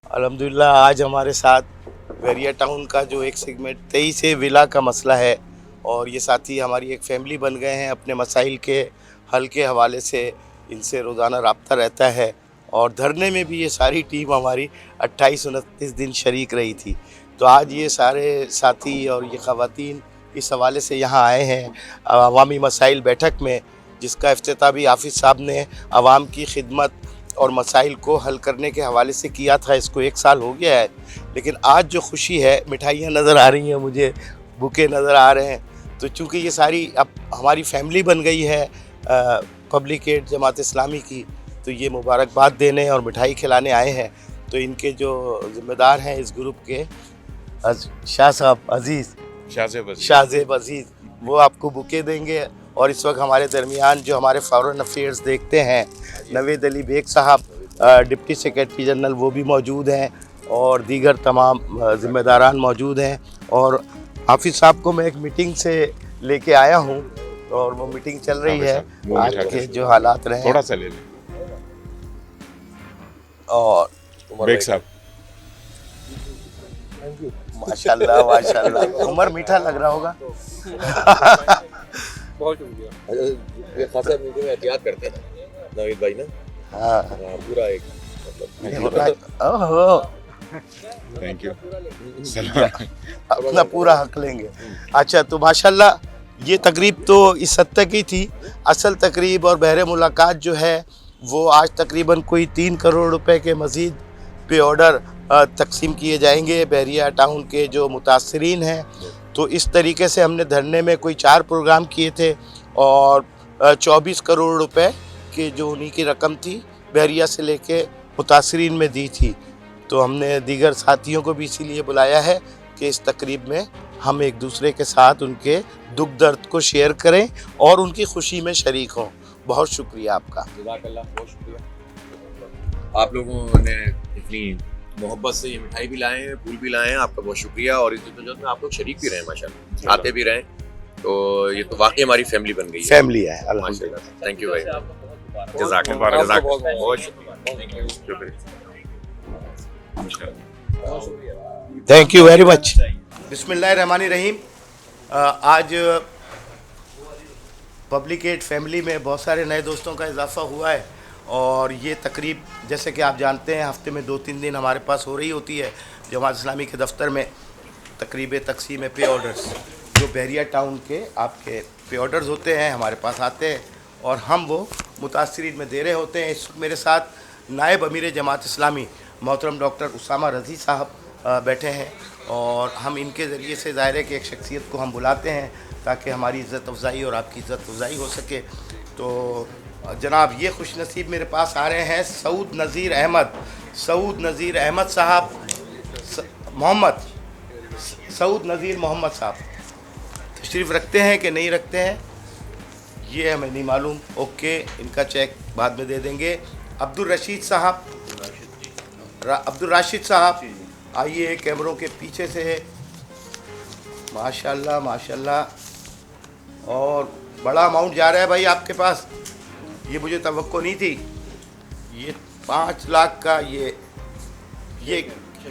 अल्हम्दुलिल्लाह आज हमारे साथ वेरिया टाउन का जो एक सेगमेंट 23 विला का मसला है, और ये साथी हमारी एक फैमिली बन गए हैं। अपने मसाइल के हल के हवाले से इनसे रोज़ाना रब्ता रहता है, और धरने में भी ये सारी टीम हमारी 28-29 दिन शरीक रही थी। तो आज ये सारे साथी और ये ख़वातीन इस हवाले से यहाँ आए हैं अवामी मसाइल बैठक में, जिसका इफ्तिताह भी हाफिज़ साहब ने आवाम की खिदमत और मसाइल को हल करने के हवाले से किया था। इसको 1 साल हो गया है, लेकिन आज जो खुशी है, मिठाइयाँ नज़र आ रही हैं मुझे, बुके नज़र आ रहे हैं। तो चूँकि ये सारी अब हमारी फैमिली बन गई है पब्लिक एड जमात इस्लामी की, तो ये मुबारकबाद देने और मिठाई खिलाने आए हैं। तो इनके जो ज़िम्मेदार हैं इस ग्रुप के शाह साहब अज़ीज़, शाहज़ेब अज़ीज़, वो आपको बुके देंगे। और इस वक्त हमारे दरमियान जो हमारे फॉरेन अफेयर्स देखते हैं नवेद अली बेग साहब, डिप्टी सेक्रेटरी जनरल, वो भी मौजूद हैं, और दीगर तमाम ज़िम्मेदारान मौजूद हैं। और हाफिज़ साहब को मैं एक मीटिंग से लेके आया हूँ, और वो मीटिंग चल रही है। आज के जो हालात रहे थोड़ा सा ले लें। और बेग साहब माशाल्लाह माशाल्लाह, उमर मीठा लग रहा होगा। बहुत शुक्रिया। ये खासा मीटिंग में एहतियात करते हैं नवीद भाई ना। हाँ पूरा एक ओहो, थैंक यू। अपना पूरा हक लेंगे। अच्छा, तो माशाल्लाह ये तकरीब तो इस हद तक ही थी। असल तकरीब और बहरे मुलाकात जो है वो आज तकरीबन कोई 3 करोड़ रुपए के मज़ीद पे ऑर्डर तकसीम किए जाएंगे बहरिया टाउन के जो मुतासरीन हैं। तो इस तरीके से हमने धरने में कोई 4 प्रोग्राम किए थे, और 24 करोड़ रुपए की जो उन्हीं की रकम थी बहरिया से लेके मुतासरीन में दी थी। तो हमने दीगर साथियों को भी इसीलिए बुलाया है कि इस तकरीब में हम एक दूसरे के साथ उनके दुख दर्द को शेयर करें और उनकी खुशी में शरीक हों। बहुत शुक्रिया आपका। जज़ाकल्लाह, बहुत शुक्रिया। आप लोगों ने इतनी मोहब्बत से ये मिठाई भी लाए हैं, फूल भी लाए हैं, आपका बहुत शुक्रिया। और इस जद्दोजहद में आप लोग शरीक भी रहे माशाल्लाह, आते भी रहें। तो ये तो वाकई हमारी फैमिली बन गई है। फैमिली है अल्हम्दुलिल्लाह। माशाल्लाह, थैंक यू भाई। जज़ाकल्लाह। बहुत शुक्रिया। Thank you very much. बिस्मिल्लाहिर्रहमानिर्रहीम। आज पब्लिक एड फैमिली में बहुत सारे नए दोस्तों का इजाफ़ा हुआ है, और ये तकरीब जैसे कि आप जानते हैं हफ्ते में 2-3 दिन हमारे पास हो रही होती है जमात इस्लामी के दफ्तर में तकरीब तकसीम पे ऑर्डर्स। जो बहरिया टाउन के आपके पे ऑर्डर्स होते हैं हमारे पास आते हैं, और हम वो मुतासरीन में दे रहे होते हैं। इस मेरे साथ नायब अमीर जमात इस्लामी मोहतरम डॉक्टर उसामा रज़ी साहब बैठे हैं, और हम इनके ज़रिए से ज़ाहिर है कि एक शख्सियत को हम बुलाते हैं ताकि हमारी इज़्ज़त अफ़ज़ाई और आपकी इज़्ज़त अफ़ज़ाई हो सके। तो जनाब ये खुश नसीब मेरे पास आ रहे हैं सऊद नज़ीर अहमद साहब, मोहम्मद सऊद नज़ीर मोहम्मद साहब तशरीफ़ रखते हैं कि नहीं रखते हैं ये हमें नहीं मालूम। ओके, इनका चेक बाद में दे देंगे। अब्दुल राशिद साहब आइए, कैमरों के पीछे से। माशाल्लाह माशाल्लाह, और बड़ा अमाउंट जा रहा है भाई आपके पास, ये मुझे तवक्को नहीं थी। ये 5 लाख का ये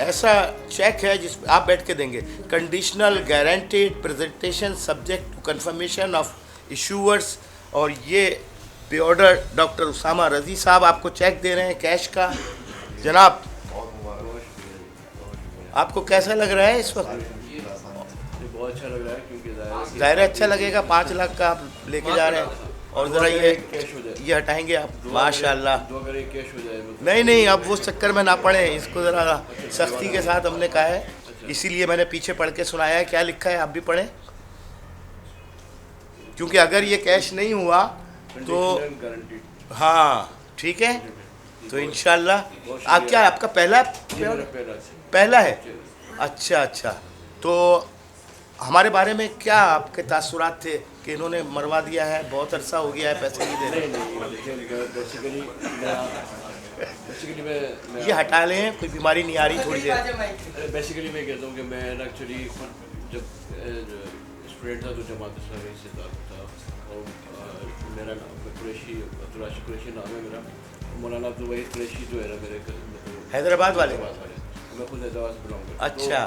ऐसा चेक है जिस आप बैठ के देंगे। Conditional guaranteed presentation subject to confirmation of issuers. और ये पे ऑर्डर डॉक्टर उसामा रज़ी साहब आपको चेक दे रहे हैं कैश का। जनाब आपको कैसा लग रहा है इस वक्त? बहुत अच्छा लग रहा है, क्योंकि ज़ाहिर है अच्छा लगेगा। 5 लाख का आप लेके जा रहे हैं, और ज़रा कैश हो जाए, ये हटाएंगे आप। माशाल्लाह। जो अगर एक कैश हो जाए नहीं, अब वो चक्कर में ना पड़े, इसको ज़रा सख्ती के साथ हमने कहा है, इसीलिए मैंने पीछे पढ़ के सुनाया है। क्या लिखा है आप भी पढ़ें, क्योंकि अगर ये कैश नहीं हुआ तो गारंटीड। हाँ ठीक है। तो इंशाल्लाह आप क्या आपका पहला है? अच्छा, तो हमारे बारे में क्या आपके तासुरात थे कि इन्होंने मरवा दिया है, बहुत अरसा हो गया है, पैसे नहीं दे रहे? बेसिकली मैं ये हटा लें, कोई बीमारी नहीं आ रही थोड़ी देर। बेसिकली मैं कहता हूँ कि मैं एक्चुअली जब स्टूडेंट था तो जमात इस्लामी से था, और मेरा नाम कुरैशी, अब्दुल राशिद कुरैशी नाम है मेरा। मौलाना अब्दुल वहीद कुरैशी जो है ना मेरे हैदराबाद वाले। मैं खुद हैदराबाद से बिलोंग करता हूँ। अच्छा।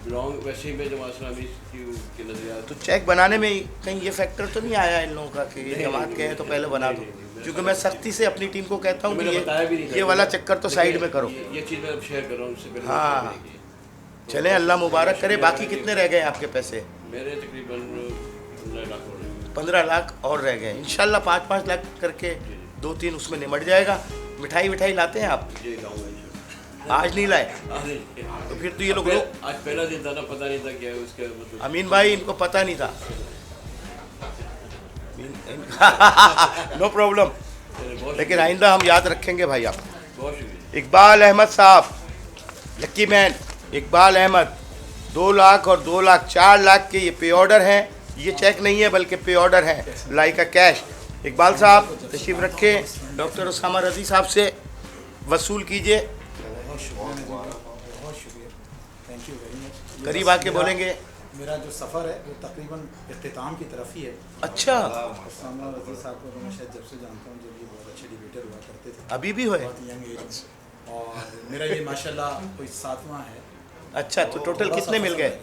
बिलोंग वैसे ही मैं जमात इस्लामी के नज़रियात तो चेक बनाने में कहीं ये फैक्टर तो नहीं आया इन लोगों का कि ये जमात के हैं तो पहले बना दो? क्योंकि मैं सख्ती से अपनी टीम को कहता हूँ कि मैंने बताया भी नहीं था। ये वाला चक्कर तो साइड में करो। ये चीज़ मैं शेयर कर रहा हूँ उससे पहले हाँ। मैंने की है। चले, अल्लाह मुबारक करे। बाकी कितने रह गए आपके पैसे? मेरे तकरीबन 15 लाख हो रहे हैं। 15 लाख और रह गए। इंशाल्लाह 5-5 लाख करके 2-3 उसमें निमट जाएगा। मिठाई लाते हैं आप? जी लाऊंगा इंशाल्लाह। आज नहीं लाए अरे, तो फिर तो ये लोग आज पहला दिन था ना, पता नहीं था क्या है उसके मतलब। अमीन भाई इनको पता नहीं था। नो प्रॉब्लम, बहुत लेकिन आइंदा हम याद रखेंगे भाई आप। बहुत शुक्रिया। इकबाल अहमद साहब, लक्की मैन इकबाल अहमद, 2 लाख और 2 लाख 4 लाख के ये पे ऑर्डर हैं। ये चेक नहीं है बल्कि पे ऑर्डर है, लाइक का कैश। इकबाल साहब तशरीफ़ रखें, डॉक्टर उसामा रज़ी साहब से वसूल कीजिए। बहुत शुक्रिया, थैंक यू वेरी मच। करीब आके बोलेंगे। मेरा जो सफ़र है वो तकरीबन इख्तिताम की तरफ ही है। अच्छा, उसामा रज़ी साहब को मैं शायद जब से जानता हूँ, जब ये बहुत अच्छे डिबेटर हुआ करते थे, अभी भी हुए? बहुत यंग एज में। और मेरा ये माशाल्लाह कोई 7वां है। अच्छा, तो टोटल थोड़ा कितने सा मिल पसंद गए? है।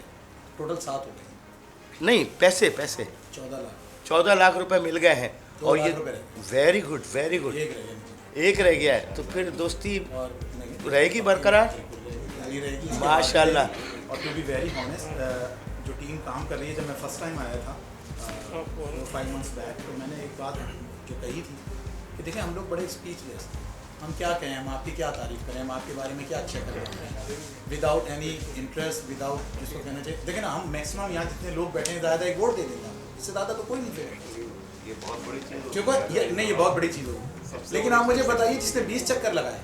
टोटल 7 हो गए। नहीं, पैसे 14 लाख 14 लाख रुपए मिल गए हैं। 2 और लाख ये रुपए रह वेरी गुड, वेरी गुड। गए। एक रह गया मुझे। एक रह गया है, तो फिर दोस्ती और नहीं, रहेगी बरकरार? जारी रहेगी इसके माशाल्लाह। बाद। और टू बी वेरी ऑनेस्ट, जो टीम काम कर रही है, जब मैं फर्स्ट टाइम आया था 4-5 मंथ्स बैक, तो मैंने एक बात जो कही थी कि देखें हम लोग बड़े स्पीचलेस, हम क्या कहें, हम आपकी क्या तारीफ़ करें, हम आपके बारे में क्या अच्छा करें, विदाउट एनी इंटरेस्ट, विदाउट जिसको कहना चाहिए। देखें ना, हम मैक्सिमम यहाँ जितने लोग बैठे हैं, ज़्यादा एक वोट दे देंगे, इससे ज़्यादा तो कोई नहीं देगा। ये बहुत बड़ी चीज़ है। क्योंकि ये बहुत बड़ी चीज़ होगी। लेकिन आप मुझे बताइए, जिसने 20 चक्कर लगाए,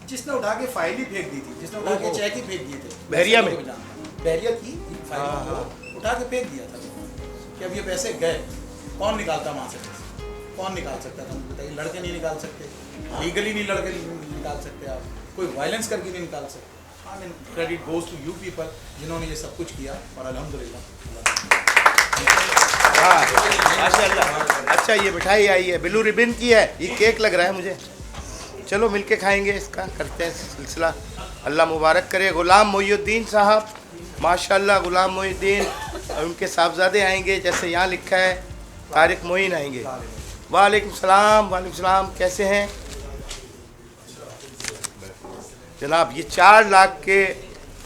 जिसने उठा के फाइल ही फेंक दी थी, जिसने उठा के चेक ही फेंक दिए थे बहरिया में? बहरिया की फाइल को उठा के फेंक दिया था कि अब ये पैसे गए, कौन निकालता वहाँ से पैसे? कौन निकाल सकता था? मुझे बताइए। लड़के नहीं निकाल सकते, लीगली नहीं लड़के निकाल सकते, आप कोई वायलेंस करके नहीं निकाल सकते। I mean credit goes to you people जिन्होंने ये सब कुछ किया, और अल्हम्दुलिल्लाह। माशाल्लाह। अच्छा, ये मिठाई आई है, ब्लू रिबन की है, ये केक लग रहा है मुझे। चलो मिलके खाएंगे, इसका करते हैं सिलसिला। अल्लाह मुबारक करे। गुलाम मोहिउद्दीन साहब, माशाल्लाह, गुलाम मोहिउद्दीन, और उनके साहबजादे आएंगे, जैसे यहाँ लिखा है तारिक मोइन आएंगे। वालेकुम सलाम। वालेकुम सलाम, कैसे हैं जनाब? ये 4 लाख के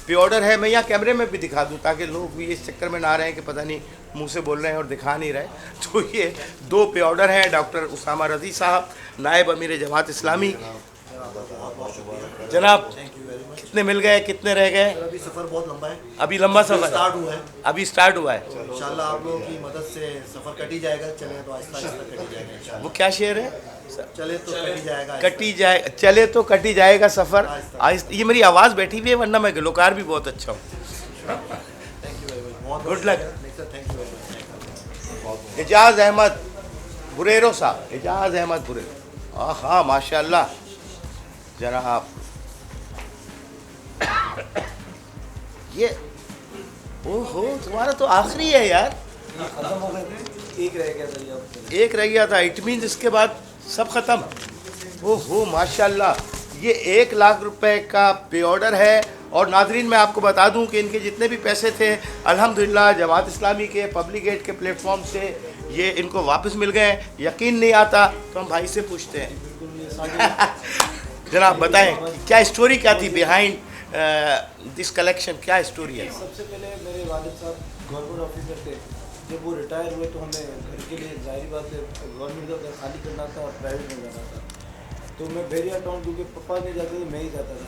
पे ऑर्डर है। मैं यहाँ कैमरे में भी दिखा दूँ ताकि लोग भी इस चक्कर में ना रहें कि पता नहीं मुंह से बोल रहे हैं और दिखा नहीं रहे। तो ये 2 पे ऑर्डर हैं। डॉक्टर उसामा रज़ी साहब, नायब अमीर जमात इस्लामी। जनाब कितने मिल गए, कितने रह गए? अभी सफ़र बहुत लंबा है, अभी लंबा सफ़र स्टार्ट हुआ है। अभी स्टार्ट हुआ है। इंशाल्लाह आप लोगों की मदद से सफ़र कट ही जाएगा। चले तो आहिस्ता आहिस्ता कट ही जाएगा इंशाल्लाह। वो क्या शेर है? चले तो कट ही जाएगा। कटी जाए, चले तो कटी जाएगा सफ़र आहिस्ता। ये मेरी आवाज़ बैठी हुई है, वरना मैं गलोकार भी बहुत अच्छा हूँ। Thank you very much. बहुत Good luck. Thank you very much. Ejaz Ahmed बुरेरो साहब, एजाज अहमद बुरेरो, हाँ माशाल्लाह जनाब। ये ओहो, तुम्हारा तो आखिरी है यार। खत्म हो गए थे, एक रह गया था ये अब। एक रह गया था, इट मीन्स इसके बाद सब ख़त्म। ओहो माशाल्लाह, ये 1 लाख रुपए का पे ऑर्डर है। और नाजरीन, मैं आपको बता दूं कि इनके जितने भी पैसे थे अल्हम्दुलिल्लाह जमात इस्लामी के पब्लिक एड के प्लेटफॉर्म से ये इनको वापस मिल गए। यकीन नहीं आता तो हम भाई से पूछते हैं। जनाब बताएं, क्या स्टोरी क्या थी बिहाइंड दिस कलेक्शन? क्या स्टोरी है? सबसे पहले मेरे वालिद साहब गवर्नमेंट ऑफिसर थे। जब वो रिटायर हुए तो हमें घर के लिए जाहिर बात है गवर्नमेंट का घर खाली करना था और प्राइवेट में जाना था। तो मैं बहरिया टाउन, क्योंकि पापा नहीं जाते थे, मैं ही जाता था।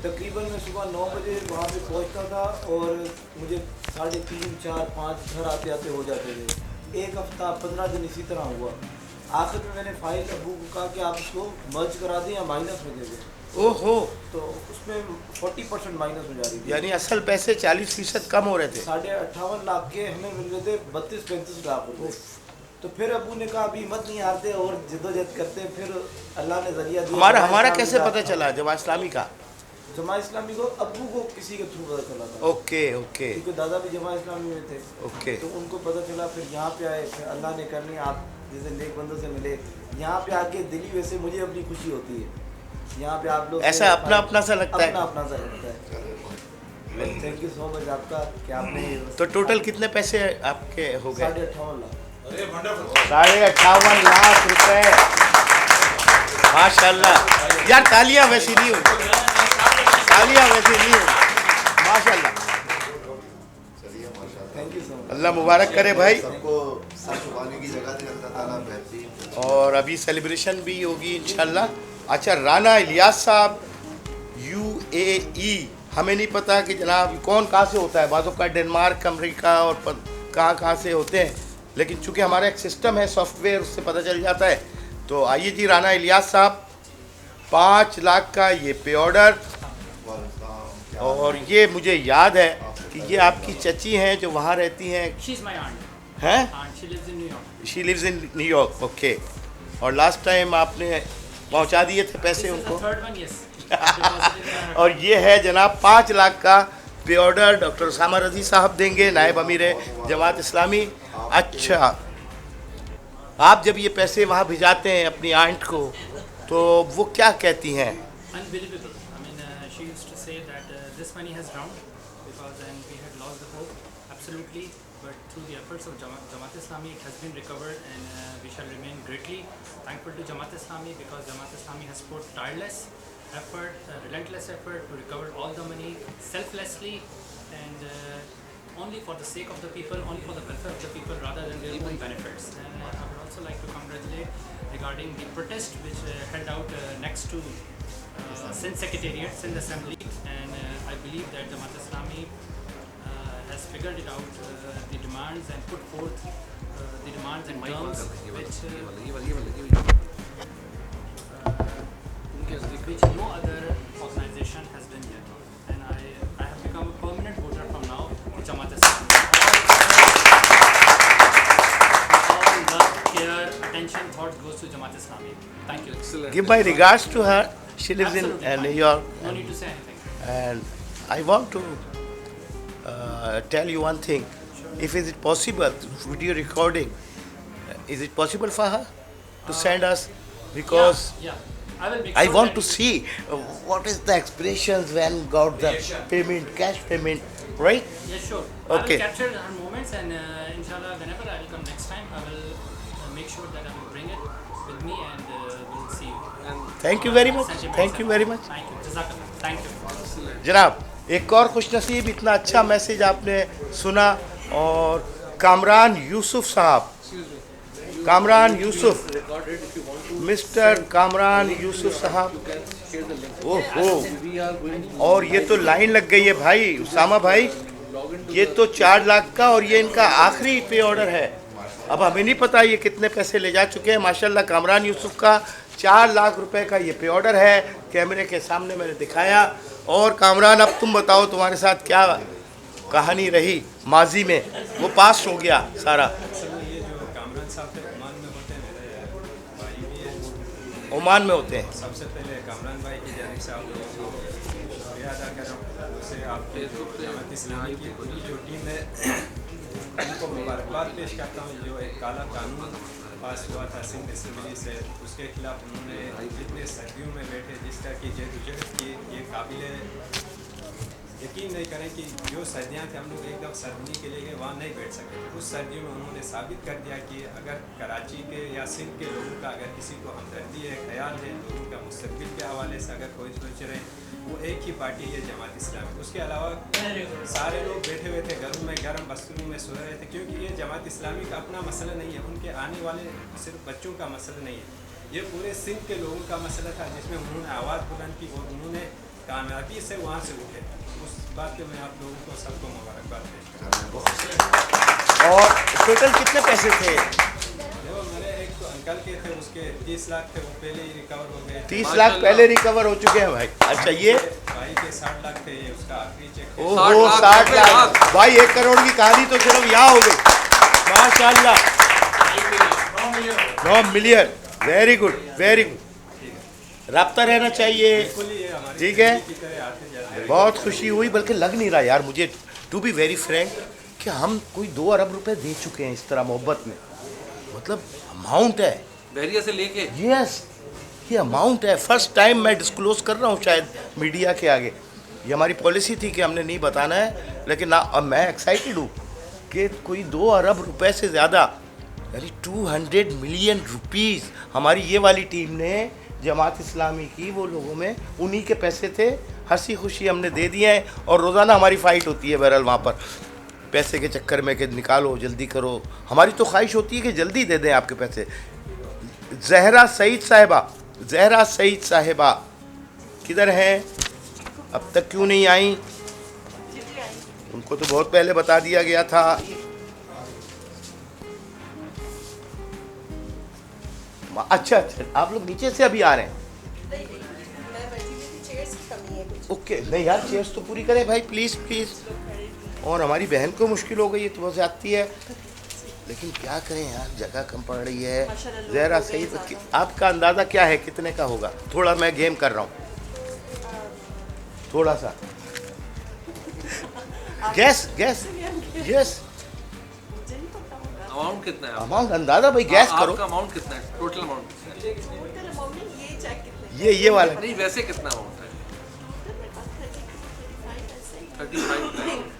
तकरीबन मैं सुबह 9 बजे वहाँ पे पहुँचता था और मुझे 3:30, 4, 5 घर आते आते हो जाते थे। एक हफ्ता 15 दिन इसी तरह हुआ। आखिर में मैंने फाइल अबू को कहा कि आप इसको मर्ज करा दें या माइनस में दे दें। ओहो, तो उसमें 40% माइनस हो जा रही थी। यानी असल पैसे 40% कम हो रहे थे। 58.5 लाख के हमें मिल रहे थे 32-35 लाख रुपए। तो फिर अबू ने कहा अभी हिम्मत नहीं हारते और जद्दोजहद करते। फिर अल्लाह ने जरिया दिया। हमारा कैसे पता चला जमात इस्लामी का? जमा इस्लामी को अबू को किसी के थ्रू पता चला था। ओके ओके क्योंकि दादा भी जमा इस्लामी में थे। ओके। तो उनको पता चला, फिर यहाँ पे आए। फिर अल्लाह ने करनी, आप जैसे नेक बंदों से मिले, यहाँ पे आके दिली वैसे मुझे अपनी खुशी होती है यहाँ पे आप लोग ऐसा अपना अपना सा लगता है। अपना अपना सा लगता है। थैंक यू सो मच आपका कि आपने तो टोटल कितने पैसे आपके हो गए? 58 लाख। 58 लाख रुपए। माशाल्लाह यार, तालियां वैसी नहीं होगी, तालियां वैसी नहीं होगी। माशाल्लाह, थैंक यू सो मच। अल्लाह मुबारक करे भाई। सबको सर छुपाने की जगह दे अल्लाह ताला बेहतरीन। और अभी सेलिब्रेशन भी होगी इंशाल्लाह। अच्छा, राना इलियास साहब UAE, हमें नहीं पता कि जनाब कौन कहाँ से होता है, बाज़ों का डेनमार्क, अमेरिका और कहाँ कहाँ से होते हैं, लेकिन चूंकि हमारा एक सिस्टम है सॉफ्टवेयर, उससे पता चल जाता है। तो आइए जी, राना इलियास साहब 5 लाख का ये पे ऑर्डर। और ये मुझे याद है कि ये आपकी चची हैं जो वहाँ रहती हैं, She's my aunt. हैं? Aunt, she lives in New York. She lives in New York, okay. और लास्ट टाइम आपने पहुँचा दिए थे पैसे This is the उनको। third one, yes. Deposited in her- और ये है जनाब 5 लाख का पे ऑर्डर, डॉक्टर उसामा रज़ी साहब देंगे, नायब अमीर जमात इस्लामी। अच्छा, आप जब ये पैसे वहाँ भिजाते हैं अपनी आंट को, तो वो क्या कहती हैं? Unbelievable. I mean, she used to say that this money has drowned because and we had lost the hope. Absolutely. But through the efforts of Jamaat Islami, it has been recovered, and we shall remain greatly thankful to Jamaat Islami because Jamaat Islami has put tireless effort, relentless effort to recover all the money selflessly and only for the sake of the people, only for the welfare of the people rather than their own benefits. And I would also like to congratulate regarding the protest which held out next to Sindh Secretariat, Sindh Assembly, and I believe that Jamaat Islami has figured it out, the demands, and put forth the demands and terms which no other organization has done yet. And I have become a permanent voter from now to Jamaat Islami. All love, care, attention, thoughts goes to Jamaat Islami. Thank you. Excellent. Give my regards to her. She lives in New York. No need to say anything. And I want to tell you one thing. If is it possible, video recording, is it possible for her to send us? Because Yeah. I will make I sure want that to see what is the expressions when got the payment, cash payment, right? Yes, sure. I Okay. will capture her moments, and inshallah, whenever I will come next time, I will make sure that I will bring it with me, and we'll see you. And Thank you very much. Thank you very much. Thank you. Jazakallah. Thank you. जनाब, एक और खुशनसीब, इतना अच्छा message आपने सुना। और कामरान यूसुफ साहब, Kamran Yusuf, mister Kamran Yusuf साहब, ओहो, और ये तो लाइन लग गई है भाई, उसामा भाई, ये तो 4 लाख का और ये इनका आखिरी पे ऑर्डर है। अब हमें नहीं पता ये कितने पैसे ले जा चुके हैं। माशाल्लाह, कामरान यूसुफ का 4 लाख रुपए का ये पे ऑर्डर है, कैमरे के सामने मैंने दिखाया। और कामरान, अब तुम बताओ तुम्हारे साथ क्या कहानी रही माजी में, वो पास हो गया सारा। ये जो कामरान साहब थे ओमान में होते हैं, मेरे भाई भी हैं, ओमान में होते हैं। सबसे पहले कामरान भाई की जानिब से आप लोगों को शुक्रिया अदा कर रहा हूँ। उससे आपके जमात इस्लामी की पूरी जो टीम है उनको मुबारकबाद पेश करता हूँ। जो एक काला कानून पास हुआ था सिंध असम्बली से, उसके खिलाफ उन्होंने जितने सर्दियों में बैठे, जिस तरह की जदोजहद की, ये काबिल यकीन नहीं करें कि जो सर्दियाँ थे हम लोग एकदम सर्दी के लिए वहाँ नहीं बैठ सके। उस सर्दियों में उन्होंने साबित कर दिया कि अगर कराची के या सिंध के लोगों का अगर किसी को हमदर्दी है, ख्याल है, लोगों का मुस्तकबिल के हवाले से अगर कोई सोच रहे, वो एक ही पार्टी है जमात इस्लामी। उसके अलावा सारे लोग बैठे हुए थे घरों में, गर्म बस्तरों में सो रहे थे, क्योंकि ये जमात इस्लामी का अपना मसला नहीं है, उनके आने वाले सिर्फ बच्चों का मसला नहीं है, ये पूरे सिंध के लोगों का मसला था, जिसमें उन्होंने आवाज़ बुलंद की और उन्होंने कामयाबी से वहाँ से उठे। उस बात पे मैं आप लोगों को सबको मुबारकबाद पेश करता हूँ। और टोटल कितने पैसे थे? देखो, मेरे एक तो अंकल के थे, उसके 30 लाख थे, वो पहले ही रिकवर हो गए। 30 लाख पहले रिकवर हो चुके हैं भाई। अच्छा, ये भाई के 60 लाख थे, ये उसका आखिरी चेक थे। ओहो, 60 लाख भाई, 1 करोड़ की कहानी तो सिर्फ यहाँ हो गई। माशाल्लाह, 9 million, very good, very good. रब्ता रहना चाहिए, ठीक है। बहुत खुशी हुई, बल्कि लग नहीं रहा यार मुझे, टू बी वेरी फ्रैंक, कि हम कोई 2 अरब रुपए दे चुके हैं इस तरह मोहब्बत में। मतलब अमाउंट है बहरिया से लेके, यस, ये अमाउंट है, फर्स्ट टाइम मैं डिस्क्लोज कर रहा हूँ शायद मीडिया के आगे। ये हमारी पॉलिसी थी कि हमने नहीं बताना है, लेकिन ना अब मैं एक्साइटेड हूँ कि कोई 2 अरब रुपए से ज़्यादा, यानी 200 मिलियन रुपीज़ हमारी ये वाली टीम ने जमात इस्लामी की, वो लोगों में उन्हीं के पैसे थे, हंसी खुशी हमने दे दिए हैं। और रोज़ाना हमारी फ़ाइट होती है बहरहाल वहाँ पर पैसे के चक्कर में कि निकालो जल्दी करो। हमारी तो ख्वाहिश होती है कि जल्दी दे दें आपके पैसे। ज़हरा सईद साहिबा किधर हैं, अब तक क्यों नहीं आई? उनको तो बहुत पहले बता दिया गया था। अच्छा, आप लोग नीचे से अभी आ रहे हैं? ओके, नहीं यार चेयर्स तो पूरी करें भाई, प्लीज़ प्लीज़। और हमारी बहन को मुश्किल हो गई है, तो बहुत ज़्यादती है, लेकिन क्या करें यार, जगह कम पड़ रही है। ज़हरा सईद, आपका अंदाज़ा क्या है कितने का होगा? थोड़ा मैं गेम कर रहा हूँ, थोड़ा सा गैस यस। अमाउंट कितना है? अमाउंट अंदाजा भाई, गैस करो। आपका अमाउंट कितना है? टोटल अमाउंट ये वाला नहीं, वैसे कितना अमाउंट है? 35।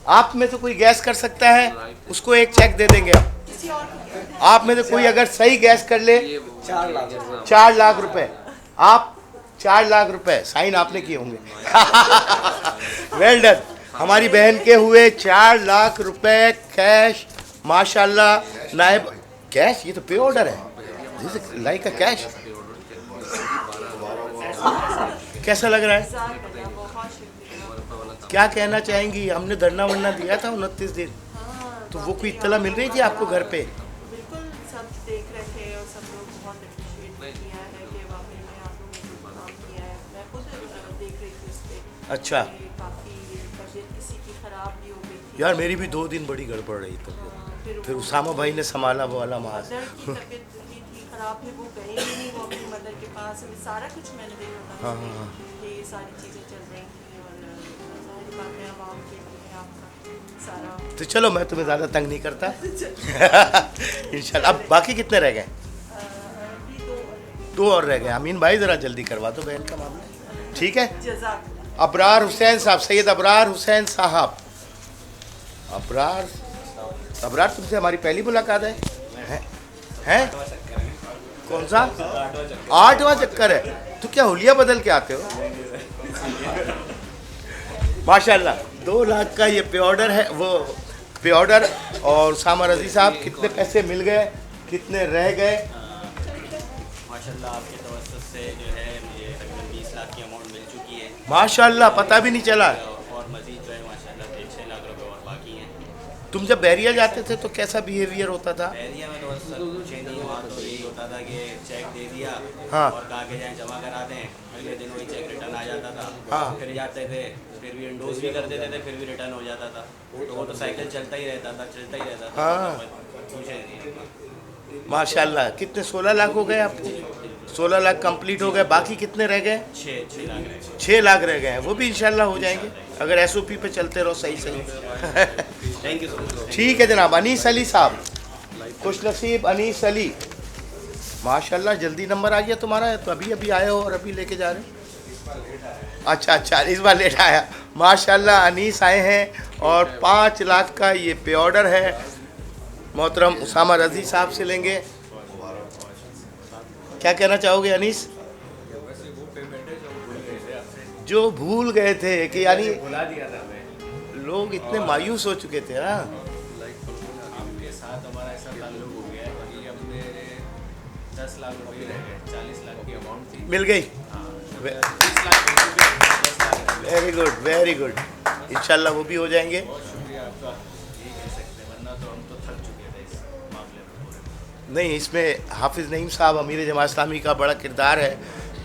आप में से कोई गैस कर सकता है? उसको एक चेक दे देंगे। आप में से कोई अगर सही गैस कर ले, 4 लाख रुपए। आप 4 लाख रुपए साइन आपने किए होंगे। Well done. हमारी बहन के हुए 4 लाख रुपए कैश, माशाल्लाह। नायब कैश, ये तो पे ऑर्डर है, लाइक अ कैश। कैसा लग रहा है? क्या कहना चाहेंगी? हमने धरना वरना दिया था 29 दिन, तो वो कोई इत्तला मिल रही थी आपको घर पे? बिल्कुल, सब देख रहे थे और सब लोग बहुत अप्रिशिएट किया है कि वाकई में आप लोगों ने काम किया है। मैं खुद देख रही थी उस पर। अच्छा, काफ़ी तबीयत किसी की ख़राब भी हो गई थी यार मेरी भी 2 दिन बड़ी गड़बड़ रही तबीयत, फिर उसामा भाई ने संभाला वो वाला मास। तबीयत थी ख़राब है, वो गए ही नहीं, वो अपनी मदर के पास। सारा कुछ मैंने देखा था कि ये सारी चीज़ें चल रही थी, और ज़ाहिर बात है आवाम के लिए आपका सारा। तो चलो मैं तुम्हें ज़्यादा तंग नहीं करता। इंशाल्लाह। अब बाकी कितने रह गए? 2 और रह गए। अमीन भाई ज़रा जल्दी करवा दो बहन का मामला, ठीक है? अबरार हुसैन साहब, सैयद अबरार हुसैन साहब। अबरार तुमसे हमारी पहली मुलाकात है? कौन सा 8वां चक्कर है? तो क्या हुलिया बदल के आते हो? माशाल्लाह। 2 लाख का ये पे ऑर्डर है, वो पे ऑर्डर। और उसामा रज़ी साहब, कितने पैसे मिल गए, कितने रह गए? माशाल्लाह आपके तवज्जुह से जो है मुझे तकरीबन 20 लाख की अमाउंट मिल चुकी है। माशाल्लाह, पता भी नहीं चला। और मज़ीद जो है माशाल्लाह 6 लाख रुपए और बाकी हैं। तुम जब बहरिया जाते थे तो कैसा बिहेवियर होता था? बहरिया में तो बस कुछ नहीं हुआ, तो यही होता था कि चेक दे दिया, हाँ, और कहा कि जाएँ जमा करा दें, अगले दिन वही चेक रिटर्न आ जाता था। हाँ, फिर जाते थे, फिर भी एंडोज भी कर देते थे, फिर भी रिटर्न हो जाता था। तो वो तो साइकिल चलता ही रहता था। हाँ, पूछे नहीं। माशाल्लाह। कितने 16 लाख हो गए आपको? 16 लाख कंप्लीट हो गए। बाकी कितने रह गए? 6 लाख रह गए। 6 लाख रह गए हैं, वो भी इंशाल्लाह हो जाएंगे अगर SOP पे चलते रहो सही। Thank you so much. ठीक है जनाब। अनीस अली साहब, खुश नसीब अनीस अली, माशाल्लाह जल्दी नंबर आ गया तुम्हारा। तो अभी आए हो और अभी लेके जा रहे हो? अच्छा, इस बार लेट आया। माशाल्लाह अनीस आए हैं और 5 लाख का ये पे ऑर्डर है। मोहतरम उसामा रज़ी साहब से लेंगे। क्या कहना चाहोगे अनीस? जो भूल गए थे कि यानी बुला दिया था मैं। लोग इतने मायूस हो चुके थे ना। आपके साथ हमारा ऐसा ताल्लुक हो गया है कि अब मेरे 10 लाख रुपये रह गए। 40 लाख की अमाउंट थी, मिल गई। Very good. इंशाल्लाह वो भी हो जाएंगे। शुक्रिया आपका, यही कह सकते हैं, वरना तो हम तो थक चुके थे इस मामले में। नहीं, इसमें हाफिज़ नईम साहब अमीर जमात इस्लामी का बड़ा किरदार है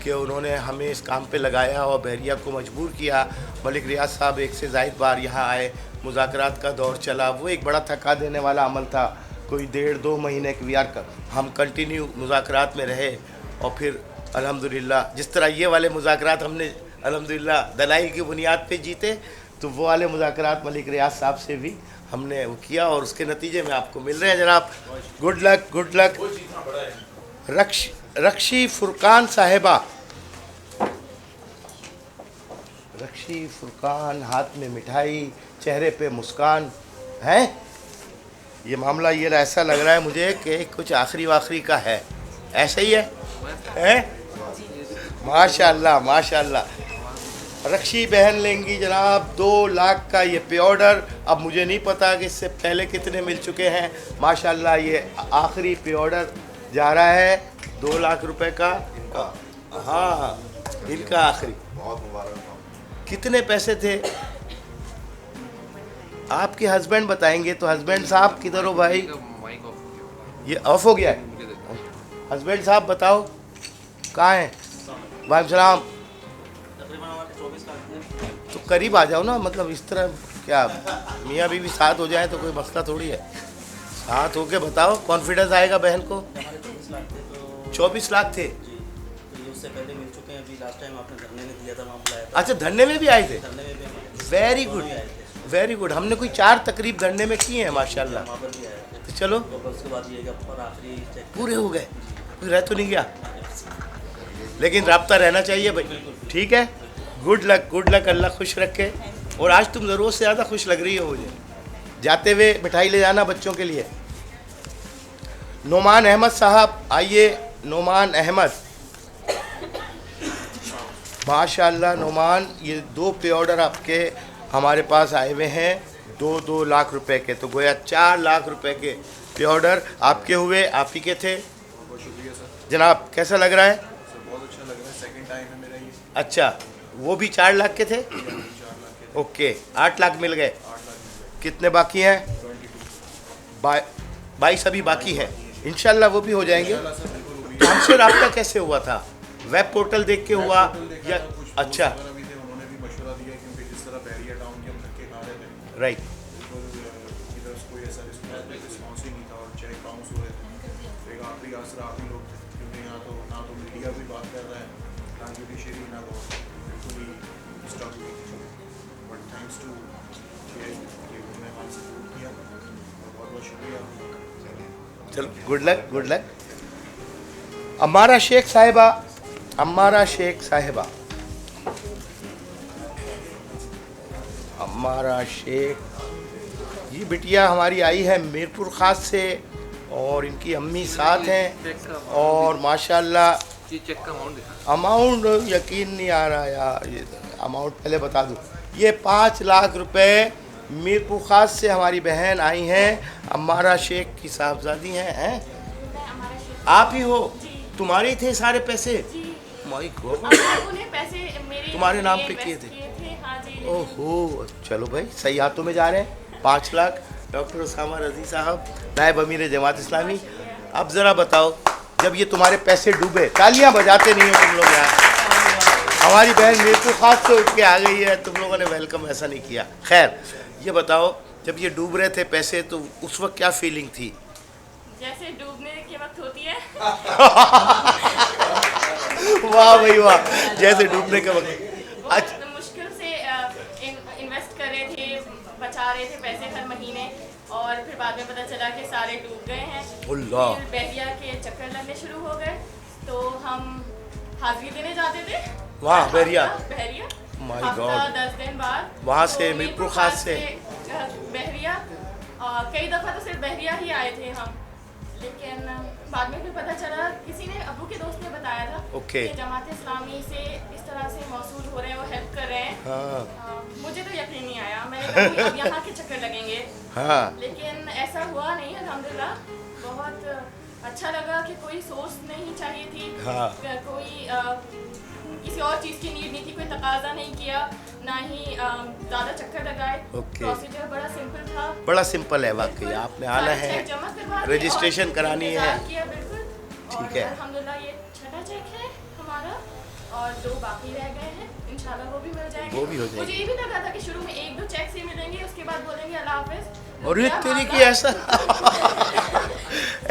कि उन्होंने हमें इस काम पे लगाया और बहरिया को मजबूर किया। मलिक रियाज साहब 1 से ज़ायद बार यहाँ आए, मुज़ाकरात का दौर चला, वो एक बड़ा थका देने वाला अमल था। कोई 1.5-2 महीने के वीआर का हम कंटिन्यू मुज़ाकरात में रहे, और फिर अल्हम्दुलिल्लाह जिस तरह ये वाले मुज़ाकरात हमने अल्हम्दुलिल्लाह दलाइल की बुनियाद पे जीते, तो वो वाले मुज़ाकरात मलिक रियाज साहब से भी हमने वो किया, और उसके नतीजे में आपको मिल रहे हैं जनाब। Good luck. रक्षी फुरकान साहिबा, रक्षी फुरकान, हाथ में मिठाई, चेहरे पे मुस्कान है। ये मामला ये ऐसा लग रहा है मुझे कि कुछ आखिरी वाखरी का है, ऐसा ही है? माशाल्लाह माशाल्लाह। रक्षी बहन लेंगी जनाब 2 लाख का ये पे ऑर्डर। अब मुझे नहीं पता कि इससे पहले कितने मिल चुके हैं। माशाल्लाह ये आखिरी पे ऑर्डर जा रहा है 2 लाख रुपए का। हाँ इनका आखिरी। बहुत मुबारक। कितने पैसे थे? आपके हस्बैंड बताएंगे। तो हस्बैंड साहब किधर हो भाई? ये ऑफ हो गया है। हस्बैंड साहब बताओ कहाँ हैं? वालेकुम सलाम। तो करीब आ जाओ ना, मतलब इस तरह क्या मियाँ बीवी साथ हो जाए तो कोई मसला थोड़ी है। साथ होके बताओ, कॉन्फिडेंस आएगा बहन को। 24 लाख थे। उससे पहले मिल चुके हैं। अभी लास्ट टाइम आपने धरने में दिया था, वहाँ बुलाया था। अच्छा धरने में भी आए थे? धरने में भी वेरी गुड वेरी गुड। हमने कोई 4 तकरीब धरने में किए हैं माशाल्लाह। तो चलो उसके बाद ये और आखिरी पूरे हो गए, कोई रह तो नहीं गया, लेकिन राब्ता रहना चाहिए भाई। ठीक है, गुड लक, अल्लाह खुश रखे। और आज तुम ज़रूरत से ज़्यादा खुश लग रही हो मुझे। जाते हुए मिठाई ले जाना बच्चों के लिए। नोमान अहमद साहब आइए। नोमान अहमद माशाल्लाह। नोमान ये 2 पे ऑर्डर आपके हमारे पास आए हुए हैं 2 लाख रुपए के। तो गोया 4 लाख रुपए के पे ऑर्डर आपके हुए, आप ही के थे। बहुत शुक्रिया सर। जनाब कैसा लग रहा है? सर बहुत अच्छा लग रहा है, सेकंड टाइम है मेरा ये। अच्छा वो भी 4 लाख के थे? ओके 8 लाख मिल गए। कितने बाकी हैं? 22 अभी बाकी है। इंशाल्लाह वो भी हो जाएंगे। हमसे रब्ता कैसे हुआ था? वेब पोर्टल देख के हुआ या? अच्छा उन्होंने भी मशवरा दिया क्योंकि जिस तरह बैरियर टाउन के हम धक्के खा रहे थे, राइट, इधर कोई ऐसा रिस्पॉन्स ही नहीं था और चेक बाउंस हो रहे थे। तो एक आखिरी आसरा आप ही लोग थे, क्योंकि यहाँ तो ना तो मीडिया भी बात कर रहा है, ना जुडिशरी, ना वो बिल्कुल ही स्टॉप हुई थी। बट थैंक्स टू कि उन्होंने हमारे सपोर्ट किया और बहुत बहुत शुक्रिया। चलो गुड लक। अम्मारा शेख साहिबा, अम्मारा शेख साहिबा, अम्मारा शेख, ये बिटिया हमारी आई है मीरपुर ख़ास से और इनकी अम्मी साथ हैं। और माशाल्लाह चेक का अमाउंट यकीन नहीं आ रहा यार, ये अमाउंट पहले बता दूँ। ये 5 लाख रुपए मीरपुर ख़ास से हमारी बहन आई हैं। अम्मारा शेख की साहबजादी हैं। आप ही हो? तुम्हारे ही थे सारे पैसे? माय गॉड, तुम्हारे नाम पे किए थे? ओहो चलो भाई, सही हाथों में जा रहे हैं। 5 लाख। डॉक्टर उसामा रज़ी साहब, नायब अमीर जमात इस्लामी, अब ज़रा बताओ, जब ये तुम्हारे पैसे डूबे, तालियां बजाते नहीं हो तुम लोग यार। हमारी बहन मीरपुर ख़ास से उठ के आ गई है, तुम लोगों ने वेलकम ऐसा नहीं किया। खैर ये बताओ, जब ये डूब रहे थे पैसे तो उस वक्त क्या फीलिंग थी? जैसे डूबने के वक्त होती है। वाह भाई वाह, जैसे डूबने के वक्त। अच्छा, मुश्किल से इन्वेस्ट कर रहे थे, बचा रहे थे पैसे हर महीने, और फिर बाद में पता चला कि सारे डूब गए हैं। फिर बहरिया के चक्कर लगने शुरू हो गए, तो हम हाजिरी देने जाते थे। वाह बहरिया, माय गॉड, 10 दिन बाद वहाँ से मीरपुर ख़ास से बहरिया। कई दफ़ा तो सिर्फ बहरिया ही आए थे हम, लेकिन बाद में फिर पता चला, किसी ने, अबू के दोस्त ने बताया था कि जमात इस्लामी से इस तरह से मौसूल हो रहे हैं, वो हेल्प कर रहे हैं। मुझे तो यकीन नहीं आया, मैंने कहा अब यहाँ के चक्कर लगेंगे। लेकिन ऐसा हुआ नहीं, अल्हम्दुलिल्लाह। बहुत अच्छा लगा कि कोई सोर्स नहीं चाहिए थी, कोई किसी और चीज़ की नीड नहीं थी, कोई तकाजा नहीं किया, ना ही ज़्यादा चक्कर लगाए। प्रोसीजर बड़ा सिंपल था। बड़ा सिंपल है वाकई। आपने आना है, रजिस्ट्रेशन करानी है, ठीक है। अल्हम्दुलिल्लाह ये 6ठा चेक है हमारा, और 2 बाकी रह गए हैं, इंशाल्लाह वो भी मिल जाएंगे। वो भी हो जाएंगे। मुझे ये भी लगा था कि शुरू में 1-2 चेक से मिलेंगे, उसके बाद बोलेंगे अल्लाह हाफिज़। और ये तेरी की ऐसा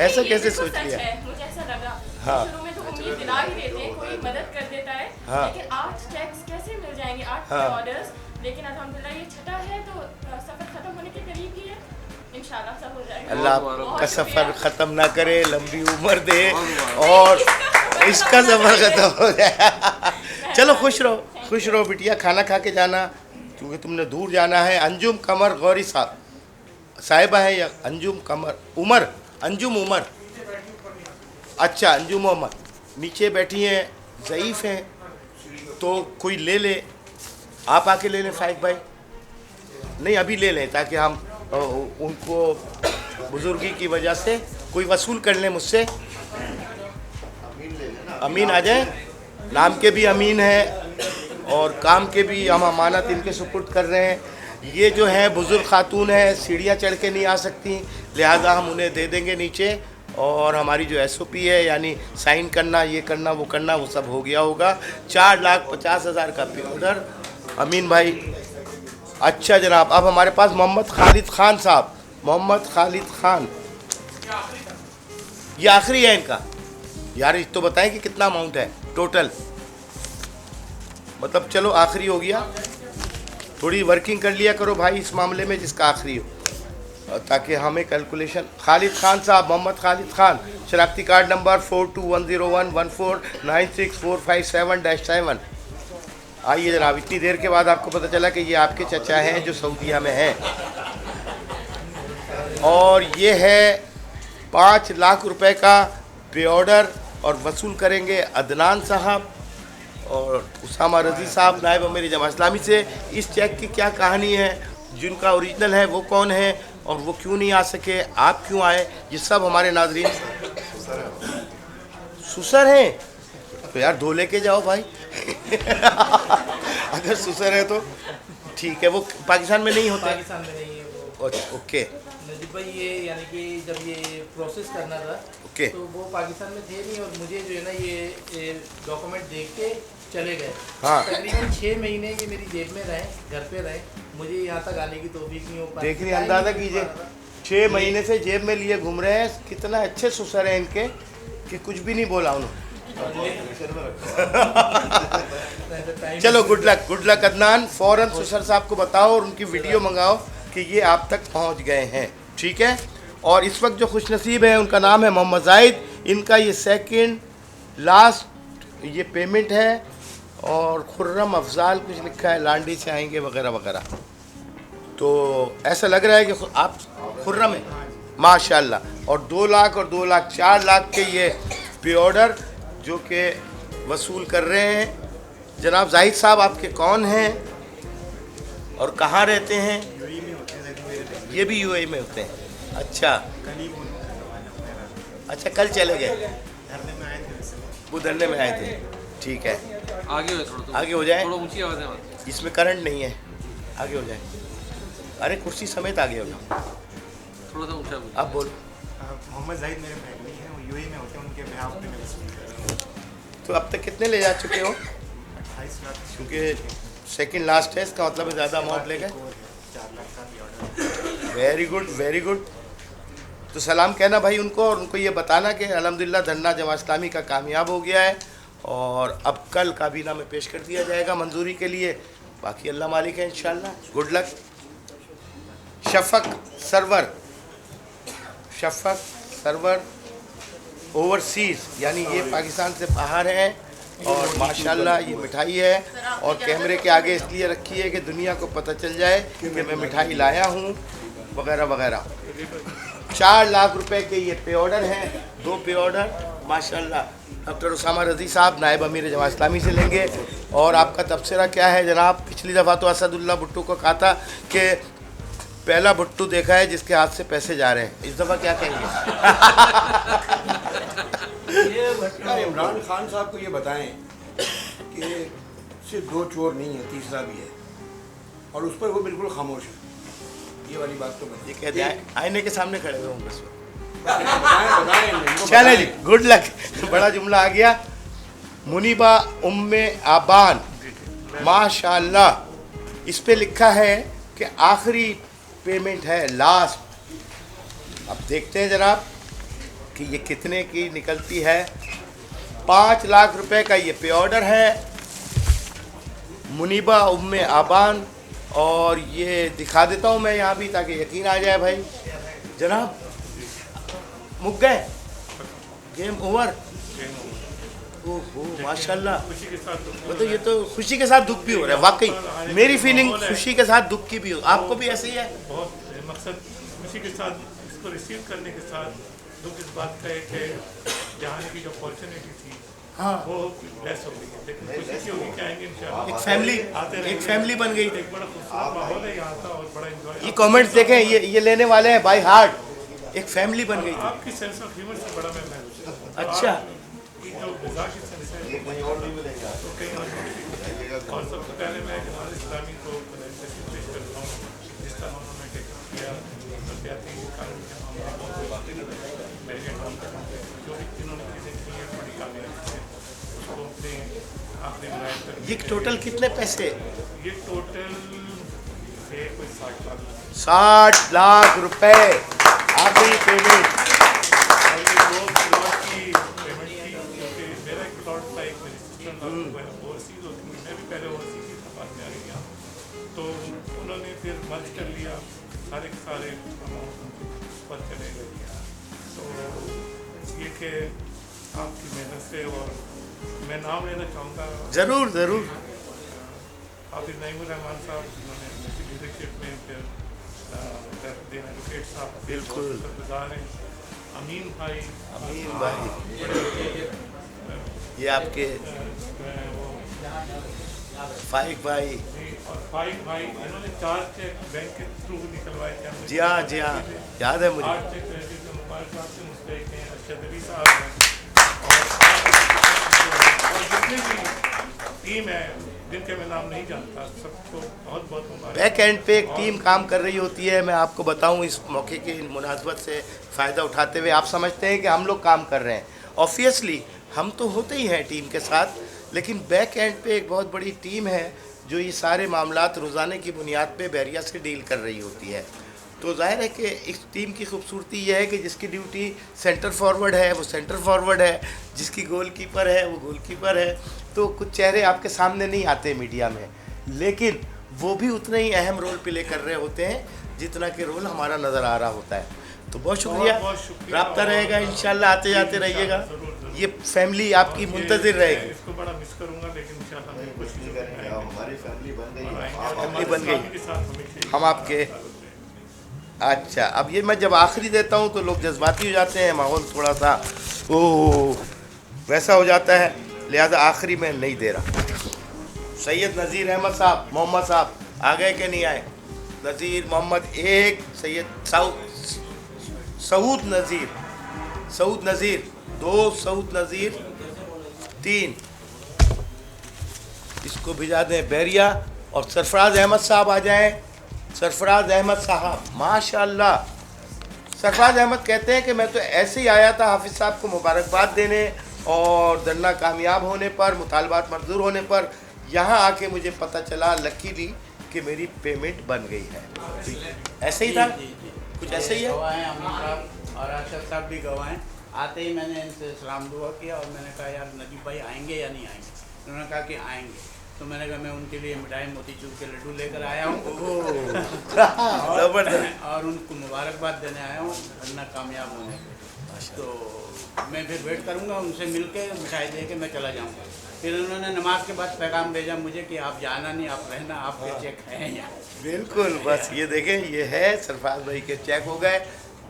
ऐसा कैसे सोच लिया? मुझे ऐसा लगा। शुरू में तो उम्मीद दिला ही देते हैं, कोई मदद कर देता है, लेकिन 8 चेक्स कैसे मिल जाएंगे, 8 ऑर्डर्स। लेकिन अल्हम्दुलिल्लाह ये 6ठा है, तो सफ़र ख़त्म होने के करीब ही है, इंशाल्लाह सब हो जाएगा। अल्लाह का सफ़र ख़त्म ना करे, लंबी उम्र दे और इसका सफर खत्म हो जाए। चलो खुश रहो बिटिया, खाना खा के जाना क्योंकि तुमने दूर जाना है। अंजुम कमर गौरी साहिबा है या अंजुम कमर अंजुम उमर, अच्छा अंजुम उमर नीचे बैठी हैं, ज़ईफ़ हैं, तो कोई ले ले, आप आके ले लें फाइक भाई। नहीं अभी ले लें ताकि हम उनको बुजुर्गी की वजह से कोई वसूल कर लें मुझसे। अमीन आ जाए, नाम के भी अमीन है और काम के भी हम अमानत इनके सुपुर्द कर रहे हैं। ये जो है बुजुर्ग खातून है, सीढ़ियाँ चढ़ के नहीं आ सकती, लिहाजा हम उन्हें दे देंगे नीचे, और हमारी जो SOP है यानी साइन करना, ये करना, वो करना, वो सब हो गया होगा। 4,50,000 का पे ऑर्डर अमीन भाई। अच्छा जनाब, अब हमारे पास मोहम्मद खालिद खान साहब, मोहम्मद खालिद खान, ये आखिरी है इनका। यार इस तो बताएं कि कितना अमाउंट है टोटल, मतलब चलो आखिरी हो गया, थोड़ी वर्किंग कर लिया करो भाई इस मामले में जिसका आखिरी हो, ताकि हमें कैलकुलेशन। खालिद खान साहब, मोहम्मद खालिद खान, शनाख्ती कार्ड नंबर 421011449647-7। आइए जनाब, इतनी देर के बाद आपको पता चला कि ये आपके चचा हैं जो सऊदीया में हैं, और ये है 5 लाख रुपए का पे ऑर्डर, और वसूल करेंगे अदनान साहब और उसामा रज़ी साहब नायब अमीर जमात इस्लामी से। इस चेक की क्या कहानी है, जिनका ओरिजिनल है वो कौन है और वो क्यों नहीं आ सके, आप क्यों आए, ये सब हमारे नाजरीन सुसर हैं तो यार धो लेके जाओ भाई। अगर सुसर है तो ठीक है, वो पाकिस्तान में नहीं होता, पाकिस्तान में नहीं है वो। ओके नजीब भाई, ये यानी कि जब ये प्रोसेस करना था ओके, तो वो पाकिस्तान में थे नहीं, और मुझे जो है ना ये डॉक्यूमेंट देख के चले गए। हाँ। तकरीबन 6 महीने ये मेरी जेब में रहे, घर पे रहे, मुझे यहाँ तक आने की तौफीक नहीं हो पाई। देख रही, अंदाज़ा कीजिए 6 महीने से जेब में लिए घूम रहे हैं। कितना अच्छे सुसर हैं इनके कि कुछ भी नहीं बोला उन्होंने। चलो गुड लक अदनान, फ़ौरन सुसर साहब को बताओ और उनकी वीडियो मंगाओ कि ये आप तक पहुंच गए हैं, ठीक है। और इस वक्त जो खुशनसीब है उनका नाम है मोहम्मद जाहिद, इनका ये सेकंड लास्ट ये पेमेंट है, और खुर्रम अफजाल कुछ लिखा है, लांडी से आएंगे वगैरह वगैरह। तो ऐसा लग रहा है कि आप खुर्रम है माशाल्लाह। और 2 लाख और 2 लाख 4 लाख के ये पे ऑर्डर जो कि वसूल कर रहे हैं। जनाब जाहिद साहब आपके कौन हैं और कहाँ रहते हैं? ये भी UAE में होते हैं। अच्छा अच्छा, कल चले गए, वो धरने में आए थे, ठीक है। आगे हो थोड़ा, आगे हो जाए, थोड़ा ऊंची आवाज़ है, इसमें करंट नहीं है, आगे हो जाए। अरे कुर्सी समेत आगे हो जाओ, थोड़ा सा ऊंचा। अब बोलो। मोहम्मद जाहिद मेरे फैमिली हैं, वो UAE में होते हैं, उनके बिहाफ पे मैं वसूल कर रहा हूँ। तो अब तक कितने ले जा चुके हो? 28 लाख, क्योंकि सेकंड लास्ट है, इसका मतलब ज़्यादा अमाउंट ले गए। 4 लाख का भी order. Very good very good. तो सलाम कहना भाई उनको, और उनको ये बताना कि अल्हम्दुलिल्लाह धरना जमात इस्लामी का कामयाब हो गया है, और अब कल काबीना में पेश कर दिया जाएगा मंजूरी के लिए। बाकी अल्लाह मालिक है इंशाल्लाह। Good luck. Shafaq Sarwar overseas, यानी ये पाकिस्तान से बाहर है, और माशाल्लाह ये मिठाई है, और कैमरे के आगे इसलिए रखी है कि दुनिया को पता चल जाए कि मैं मिठाई लाया हूँ वगैरह वगैरह। 4 लाख रुपए के ये पे ऑर्डर हैं, 2 पे ऑर्डर माशाल्लाह। डॉक्टर उसामा रज़ी साहब नायब अमीर जमात इस्लामी से लेंगे। और आपका तबसरा क्या है जनाब? पिछली दफ़ा तो असदुल्ला भुट्टो को कहा था कि पहला भुट्टू देखा है जिसके हाथ से पैसे जा रहे हैं, इस दफ़ा क्या कहेंगे? इमरान खान साहब को ये बताएं कि सिर्फ 2 चोर नहीं है, तीसरा भी है, और उस पर वो बिल्कुल खामोश है। ये वाली बात तो ये कहते हैं आईने के सामने खड़े हुए होंगे बस। बताएं। चले जी, गुड लक। बड़ा जुमला आ गया। मुनीबा उम्मे आबान, माशाल्लाह, इस पे लिखा है कि आखिरी पेमेंट है, लास्ट। अब देखते हैं जनाब कि ये कितने की निकलती है। 5 लाख रुपए का ये पे ऑर्डर है, मुनीबा उम्मे आबान, और ये दिखा देता हूँ मैं यहाँ भी ताकि यकीन आ जाए भाई। जनाब मुक गए, गेम ओवर। ओहो माशाल्लाह, खुशी के साथ दुख भी मतलब ये तो खुशी के साथ दुख भी हो रहा है। वाकई मेरी फीलिंग खुशी के साथ दुख की भी हो, आपको भी ऐसे ही है? बहुत मकसद खुशी के साथ इसको रिसीव करने के साथ दुख इस बात का है कि जहाँ की जो अपॉर्चुनिटी थी हाँ वो लेस हो गई है, लेकिन खुशी की होगी कि आएंगे इंशाल्लाह। एक फैमिली बन गई। एक बड़ा खूबसूरत माहौल है यहाँ का और बड़ा एंजॉय। ये कमेंट्स देखें, ये लेने वाले हैं बाय हार्ट। एक फैमिली बन गई। आपकी सेंस ऑफ ह्यूमर से बड़ा मैं महसूस करता हूं। अच्छा, ये जो मिजाज की सेंस है तो कहीं और सबसे पहले मैं जमात इस्लामी को पेश करता हूँ जिस तरह उन्होंने टेकअप किया नफसियाती कानून के मामले मेरे काम करने जो भी जिन्होंने चीज़ें की हैं बड़ी कामयाबी से उसको अपने आपने बनाए कर। ये टोटल कितने पैसे? ये टोटल है कोई 60 लाख रुपए आखिरी पेमेंट। और ये 2 प्लॉट की पेमेंट थी क्योंकि मेरा एक प्लॉट था, एक मेरी सिस्टर ओवरसीज होती थी, मैं भी पहले ओवरसीज ही था, बाद में आ गया तो उन्होंने फिर मर्ज कर लिया, सारे के सारे अमाउंट पर चले गए। तो ये कि आपकी मेहनत से, और मैं नाम लेना चाहूँगा ज़रूर ज़रूर, हाफिज़ नईमुर रहमान साहब जिन्होंने लीडरशिप में फिर एडवोकेट साहब बिल्कुल गुजार हैं, अमीन भाई, ये आपके फाइक भाई और फाइक भाई, इन्होंने 4 चेक बैंक के थ्रू निकलवाए थे। जी हाँ जी हाँ, याद है मुझे। 8 चेक मुबारक साहब से मुस्तैक हैं, अरशद साहब हैं और जितनी भी टीम है जिनके मैं नाम नहीं जानता, सबको बहुत बहुत मुबारक। बैक एंड पे एक टीम काम कर रही होती है। मैं आपको बताऊं, इस मौके की मुनासबत से फ़ायदा उठाते हुए, आप समझते हैं कि हम लोग काम कर रहे हैं, ऑब्वियसली हम तो होते ही हैं टीम के साथ, लेकिन बैक एंड पे एक बहुत बड़ी टीम है जो ये सारे मामलात रोज़ाना की बुनियाद पे बहरिया से डील कर रही होती है। तो जाहिर है कि इस टीम की खूबसूरती यह है कि जिसकी ड्यूटी सेंटर फॉरवर्ड है वो सेंटर फॉरवर्ड है, जिसकी गोलकीपर है वो गोलकीपर है। तो कुछ चेहरे आपके सामने नहीं आते मीडिया में, लेकिन वो भी उतने ही अहम रोल प्ले कर रहे होते हैं जितना कि रोल हमारा नज़र आ रहा होता है। तो बहुत शुक्रिया, रब्ता रहेगा इंशाल्लाह, आते जाते रहिएगा। ये फैमिली आपकी मुंतज़िर रहेगी। इसको बड़ा मिस करूंगा, लेकिन इंशाल्लाह मैं कोशिश हमारी फैमिली बन गई, फैमिली बन गई, हम आपके। अच्छा, अब ये मैं जब आखिरी देता हूँ तो लोग जज्बाती हो जाते हैं, माहौल थोड़ा सा वैसा हो जाता है, लिहाजा आखिरी में नहीं दे रहा। सैयद नज़ीर अहमद साहब, मोहम्मद साहब आ गए कि नहीं आए? नज़ीर मोहम्मद 1, सैयद सऊद नज़ीर 2, सऊद नज़ीर 3, इसको भिजा दें बहरिया। और सरफराज अहमद साहब आ जाएं। सरफराज अहमद साहब, माशाल्लाह। सरफराज अहमद कहते हैं कि मैं तो ऐसे ही आया था हाफिज़ साहब को मुबारकबाद देने और धरना कामयाब होने पर, मुतालबात मंजूर होने पर। यहाँ आके मुझे पता चला लकीली कि मेरी पेमेंट बन गई है। ऐसे ही था, कुछ ऐसे ही है। और अरशद साहब भी गवाह हैं। आते ही मैंने इनसे सलाम दुआ किया और मैंने कहा यार नजीब भाई आएंगे या नहीं आएंगे? उन्होंने कहा कि आएंगे। तो मैंने कहा मैं उनके लिए मिठाई मोतीचूर के लड्डू लेकर आया हूँ और उनको मुबारकबाद देने आया हूँ धरना कामयाब होने के। तो मैं फिर वेट करूँगा, उनसे मिल के मिठाई दे के मैं चला जाऊँगा। फिर उन्होंने नमाज के बाद पैगाम भेजा मुझे कि आप जाना नहीं, आप रहना, आपके चेक हैं यहाँ। बिल्कुल, बस ये देखें, ये है सरफराज भाई के चेक हो गए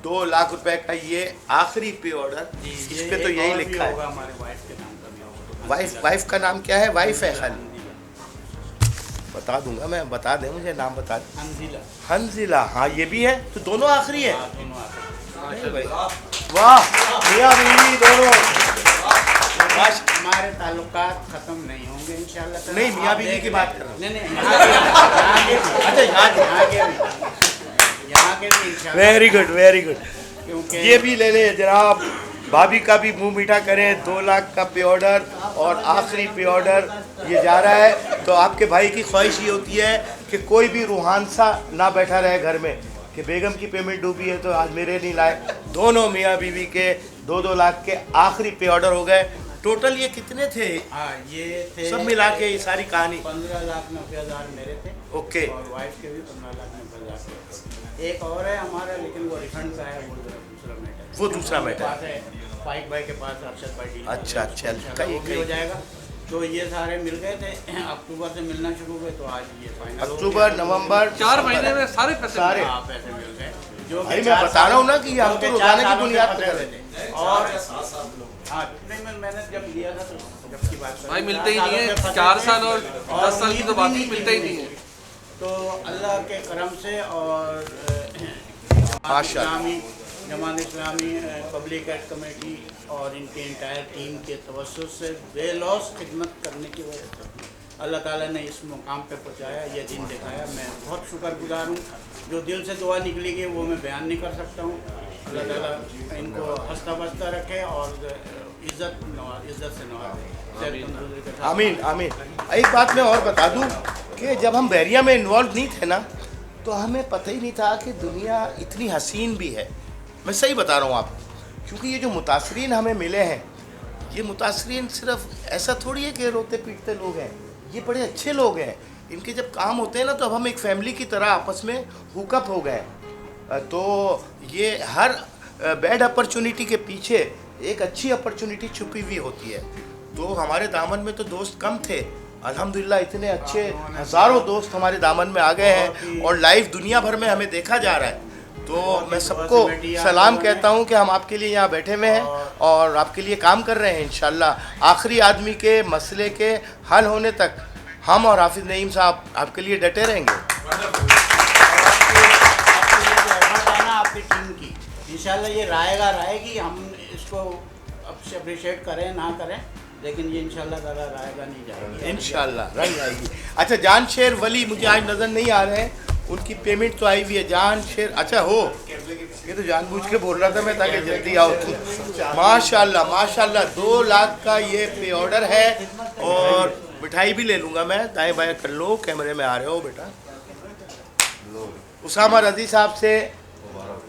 2 लाख रुपए का। ये आखिरी पे ऑर्डर, इस पे तो यही लिखा है। हमारे वाइफ के नाम का भी होगा। वाइफ का नाम क्या है? वाइफ है खाली, बता दूंगा मैं, बता दें मुझे नाम बता दें। हंजिला, हाँ ये भी है। तो दोनों आखिरी है। वाह, मियां बीवी दोनों। हमारे ताल्लुकात खत्म नहीं होंगे इंशाल्लाह। नहीं, मियां बीवी की बात कर रहा हूँ। नहीं अच्छा, यहाँ के भी इंशाल्लाह। Very good, very good. क्योंकि ये भी ले लें जनाब, भाभी का भी मुंह मीठा करें। 2 लाख का पे ऑर्डर और आखिरी पे ऑर्डर ये जा रहा है। तो आपके भाई की ख्वाहिश ये होती है कि कोई भी रूहान सा ना बैठा रहे घर में कि बेगम की पेमेंट डूबी है तो आज मेरे नहीं लाए। दोनों मियाँ बीवी के 2-2 लाख के आखिरी पे ऑर्डर हो गए। टोटल ये कितने थे? हाँ, ये थे सब मिला के ये सारी कहानी 15,90,000 मेरे थे। ओके। और वाइफ के भी 15,90,000। एक और है हमारा, लेकिन वो रिफंड का है, वो दूसरा मैटर है। फाइक भाई के पास अरशद भाई डील अच्छा, अच्छा, वो भी हो जाएगा। तो ये सारे मिल गए थे, अक्टूबर से मिलना शुरू हुए, तो आज ये फाइनल अक्टूबर, नवंबर, 4 महीने में सारे पैसे सारे पैसे मिल गए। जो भाई मैं बता रहा हूँ ना कि हम तो रोजाना की बुनियाद पर कर रहे थे। और हाँ नहीं, मैंने जब लिया था तो जब की बात भाई मिलते ही नहीं है, 4 साल और 10 साल की तो बात ही मिलता ही नहीं है। तो अल्लाह के करम से और Jamaat Islami public add committee और इनके इंटायर टीम के तवज्जुह से बेलौस खिदमत करने की वजह से अल्लाह ताला ने इस मुकाम पे पहुंचाया, ये दिन दिखाया। मैं बहुत शुक्रगुजार हूँ। जो दिल से दुआ निकलेगी वो मैं बयान नहीं कर सकता हूँ। अल्लाह ताला इनको हंसता बसता रखे और इज़्ज़त से नवाजे। आमीन आमीन। एक बात मैं और बता दूँ कि जब हम बहरिया में इन्वॉल्व नहीं थे ना, तो हमें पता ही नहीं था कि दुनिया इतनी हसीन भी है। मैं सही बता रहा हूँ आपको, क्योंकि ये जो मुतासरीन हमें मिले हैं, ये मुतासरीन सिर्फ ऐसा थोड़ी है कि रोते पीटते लोग हैं, ये बड़े अच्छे लोग हैं। इनके जब काम होते हैं ना, तो अब हम एक फैमिली की तरह आपस में हुकअप हो गए। तो ये हर बैड अपॉर्चुनिटी के पीछे एक अच्छी अपॉर्चुनिटी छुपी हुई होती है। तो हमारे दामन में तो दोस्त कम थे, अल्हम्दुलिल्लाह इतने अच्छे हज़ारों दोस्त हमारे दामन में आ गए हैं और लाइव दुनिया भर में हमें देखा जा रहा है। तो मैं सबको सलाम कहता हूँ कि हम आपके लिए यहाँ बैठे हुए हैं और आपके लिए काम कर रहे हैं। इंशाल्लाह आखिरी आदमी के मसले के हल होने तक हम और हाफिज़ नईम साहब आपके लिए डटे रहेंगे। आपकी टीम की इंशाल्लाह ये रायगी, हम इसको अप्रिशिएट करें ना करें, लेकिन ये इंशाल्लाह ताला रायगा नहीं जाएगी, इंशाल्लाह रंग आएगी। अच्छा, जान शेर वली मुझे आज नज़र नहीं आ रहे हैं, उनकी पेमेंट तो आई हुई है। जान शेर, अच्छा हो, ये तो जानबूझ के बोल रहा था मैं ताकि जल्दी आओ। माशाल्लाह माशाल्लाह 2 लाख का ये पे ऑर्डर है और मिठाई भी ले लूँगा मैं। दाएँ बाएँ कर लो, कैमरे में आ रहे हो बेटा। उसामा रज़ी साहब से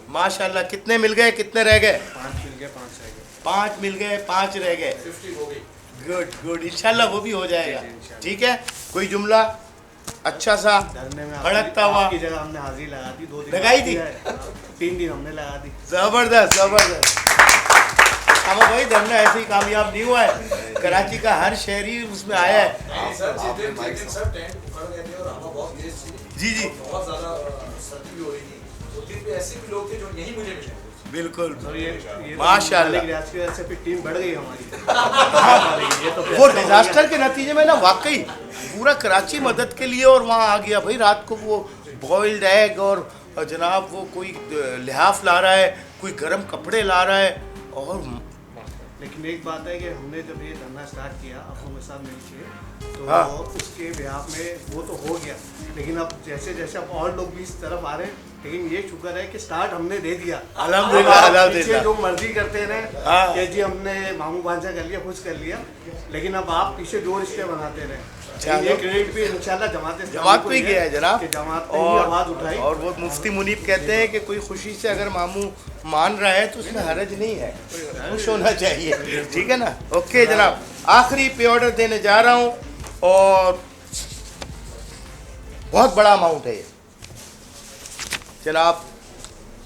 माशाल्लाह कितने मिल गए, कितने रह गए? 5 मिल गए, 5 रह गए। गुड गुड, इंशाल्लाह वो भी हो जाएगा। ठीक है, कोई जुमला अच्छा सा भड़कता हुआ? की जगह हमने हाजिरी लगा दी, 2 दिन लगाई थी, 3 दिन हमने लगा दी। जबरदस्त जबरदस्त। अब भाई धरना ऐसे ही कामयाब नहीं हुआ है, कराची का हर शहरी उसमें आया है। जी जी, बहुत ज़्यादा सर्दी भी हो रही थी, 2 दिन पे ऐसे भी लोग थे जो यही मुझे मिले। बिल्कुल ये माशाल्लाह, की वजह से फिर टीम बढ़ गई हमारी। ये तो वो डिजास्टर के नतीजे में ना वाकई पूरा कराची मदद के लिए और वहाँ आ गया भाई। रात को वो बॉइल्ड एग और जनाब वो कोई लिहाफ ला रहा है, कोई गर्म कपड़े ला रहा है। और लेकिन एक बात है कि हमने जब ये धरना स्टार्ट किया अपनों के साथ मिलकर, तो हाँ। उसके बिहाफ में वो तो हो गया, लेकिन अब जैसे जैसे अब और लोग भी इस तरफ आ रहे हैं, लेकिन ये शुक्र है कि स्टार्ट हमने दे दिया। अल्हम्दुलिल्लाह पीछे जो मर्जी करते रहे हाँ। कि जी हमने मामू भांजा कर लिया, कुछ कर लिया, लेकिन अब आप पीछे 2 रिश्ते बनाते रहे। ये क्रेडिट भी इंशाल्लाह जमात पे ही गया है जनाब। जमात ने ही आवाज़ उठाई। और वो मुफ्ती मुनीब कहते हैं कि कोई खुशी से अगर मामू मान रहा है तो उसमें हरज नहीं है, खुश होना चाहिए। ठीक है ना? ओके जनाब, आखिरी पे ऑर्डर देने जा रहा हूँ और बहुत बड़ा अमाउंट है ये। जनाब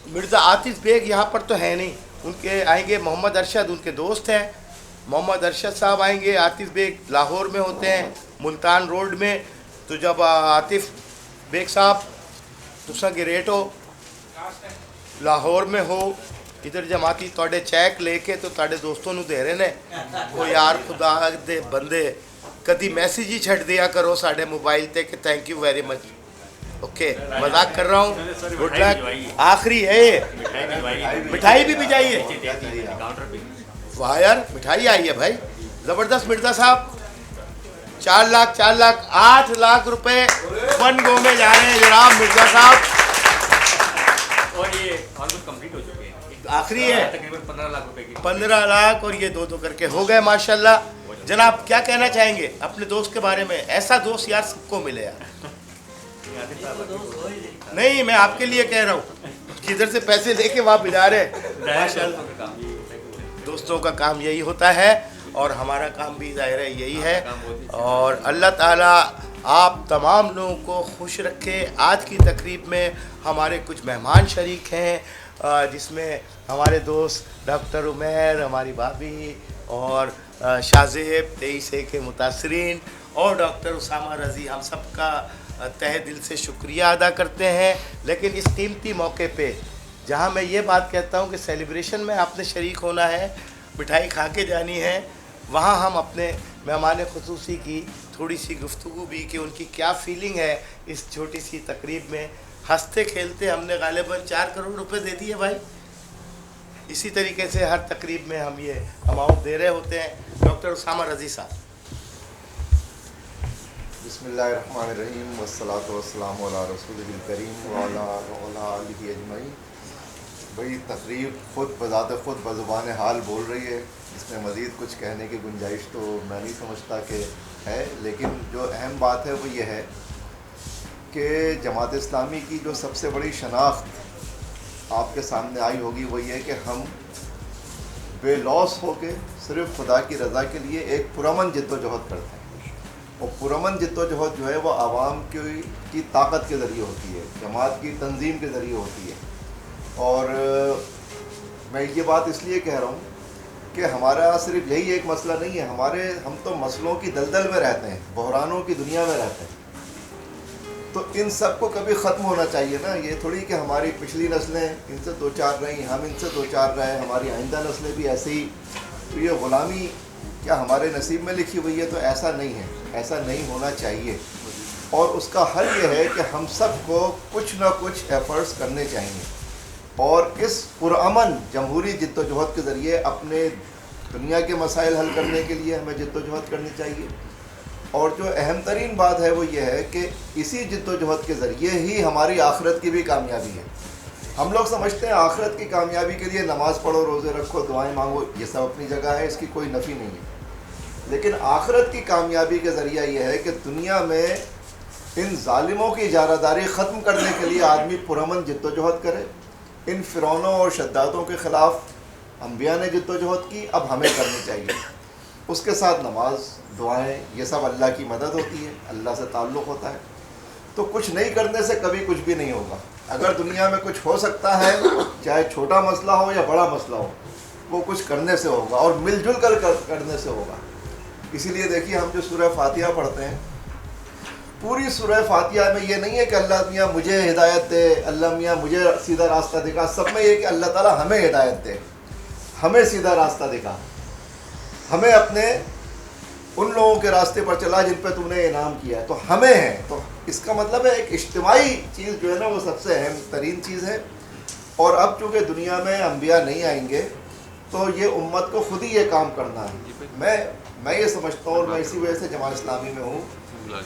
मिर्ज़ा आतिफ बेग यहाँ पर तो है नहीं, उनके आएंगे मोहम्मद अरशद, उनके दोस्त हैं। मोहम्मद अरशद साहब आएंगे। आतिफ बेग लाहौर में होते हैं, मुल्तान रोड में। तो जब आतिफ बेग साहब तुसा गिरेट हो, लाहौर में हो, इधर जमाती तोड़े चेक लेके तो ताड़े दोस्तों नू दे रहे ने। ओ यार खुदा दे बंदे, कभी मैसेज ही छड़ दिया करो साढ़े मोबाइल ते कि thank you very much. Okay, मजाक कर रहा हूँ। Good luck. आखिरी है ये, मिठाई भी भिजाइए। वाह यार, मिठाई आई है भाई, ज़बरदस्त। मिर्ज़ा साहब 4 लाख 8 लाख रुपए 1 गो में जा रहे हैं जनाब मिर्ज़ा साहब। और ये ऑलमोस्ट कंप्लीट हो चुके हैं, आखिरी है तकरीबन 15 लाख रुपए की। 15 लाख और ये 2 करके हो गए माशाल्लाह। जनाब क्या कहना चाहेंगे अपने दोस्त के बारे में? ऐसा दोस्त यार सबको मिले यार। नहीं, मैं आपके लिए कह रहा हूँ, किधर से पैसे लेके वहाँ भिजा रहे। माशाल्लाह, दोस्तों का काम यही होता है और हमारा काम भी ज़ाहिर है यही है। और अल्लाह ताला आप तमाम लोगों को खुश रखे। आज की तकरीब में हमारे कुछ मेहमान शरीक हैं, जिसमें हमारे दोस्त डॉक्टर उमैर, हमारी भाभी और शाहजेब 23A के मुतासरीन और डॉक्टर उसामा रज़ी, हम सब का तहे दिल से शुक्रिया अदा करते हैं। लेकिन इस कीमती मौके पे जहां मैं ये बात कहता हूं कि सेलिब्रेशन में आपने शरीक होना है, मिठाई खा के जानी है, वहां हम अपने मेहमान खुसूसी की थोड़ी सी गुफ्तगू भी कि उनकी क्या फीलिंग है इस छोटी सी तकरीब में। हंसते खेलते हमने गालिबन 4 करोड़ रुपए दे दिए भाई। इसी तरीके से हर तकरीब में हम ये अमाउंट दे रहे होते हैं। डॉक्टर उसामा रज़ी साहब। बिस्मिल्लाहिर्रहमानिर्रहीम वस्सलातु वस्सलामु अला रसूलिल करीम व अला आलिहि अजमईन। भाई तकरीब ख़ुद बज़ात ख़ुद बज़ुबान हाल बोल रही है, इसमें मज़ीद कुछ कहने की गुंजाइश तो मैं नहीं समझता कि है। लेकिन जो अहम बात है वो ये है कि जमात इस्लामी की जो सबसे बड़ी शनाख्त आपके सामने आई होगी वो ये कि हम बेलौस हो के सिर्फ़ खुदा की रज़ा के लिए एक पुरअमन जद्दोजहद करते हैं। और पुरअमन जद्दोजहद जो है वो आवाम की ताकत के ज़रिए होती है, जमात की तंजीम के ज़रिए होती है। और मैं ये बात इसलिए कह रहा हूँ कि हमारा सिर्फ यही एक मसला नहीं है, हम तो मसलों की दलदल में रहते हैं, बहरानों की दुनिया में रहते हैं। तो इन सब को कभी ख़त्म होना चाहिए ना। ये थोड़ी कि हमारी पिछली नस्लें इनसे दो चार रही, हम इनसे दो चार रहे, हमारी आइंदा नस्लें भी ऐसे ही। तो ये ग़ुलामी क्या हमारे नसीब में लिखी हुई है? तो ऐसा नहीं है, ऐसा नहीं होना चाहिए। और उसका हल ये है कि हम सब को कुछ ना कुछ एफ़र्ट्स करने चाहिए और इस पुरअमन जमहूरी जद्दोजहद के ज़रिए अपने दुनिया के मसाइल हल करने के लिए हमें जद्दोजहद करनी चाहिए। और जो अहम तरीन बात है वो ये है कि इसी जद्दोजहद के ज़रिए ही हमारी आखिरत की भी कामयाबी है। हम लोग समझते हैं आखिरत की कामयाबी के लिए नमाज़ पढ़ो, रोज़े रखो, दुआएं मांगो, ये सब अपनी जगह है, इसकी कोई नफ़ी नहीं है। लेकिन आखिरत की कामयाबी का ज़रिया ये है कि दुनिया में इन ज़ालिमों की इजारादारी ख़त्म करने के लिए आदमी पुरअमन जद्दोजहद करे। इन फ़िरौनों और शद्दादों के ख़िलाफ़ अम्बिया ने जद्दोजहद की, अब हमें करनी चाहिए। उसके साथ नमाज, दुआएं, ये सब अल्लाह की मदद होती है, अल्लाह से ताल्लुक़ होता है। तो कुछ नहीं करने से कभी कुछ भी नहीं होगा। अगर दुनिया में कुछ हो सकता है, चाहे छोटा मसला हो या बड़ा मसला हो, वो कुछ करने से होगा और मिलजुल कर करने से होगा। इसीलिए देखिए हम जो सूरह फातिहा पढ़ते हैं, पूरी सूरह फातिहा में ये नहीं है कि अल्लाह मियाँ मुझे हिदायत दे, अल्लाह मियाँ मुझे सीधा रास्ता दिखा। सब में ये कि अल्लाह ताला हमें हिदायत दे, हमें सीधा रास्ता दिखा, हमें अपने उन लोगों के रास्ते पर चला जिन पर तूने इनाम किया है। तो हमें है, तो इसका मतलब है एक इज्तिमाई चीज़ जो है ना वो सबसे अहम तरीन चीज़ है। और अब चूँकि दुनिया में अम्बिया नहीं आएंगे तो ये उम्मत को खुद ही ये काम करना है। मैं ये समझता हूँ और मैं इसी वजह से जमात इस्लामी में हूँ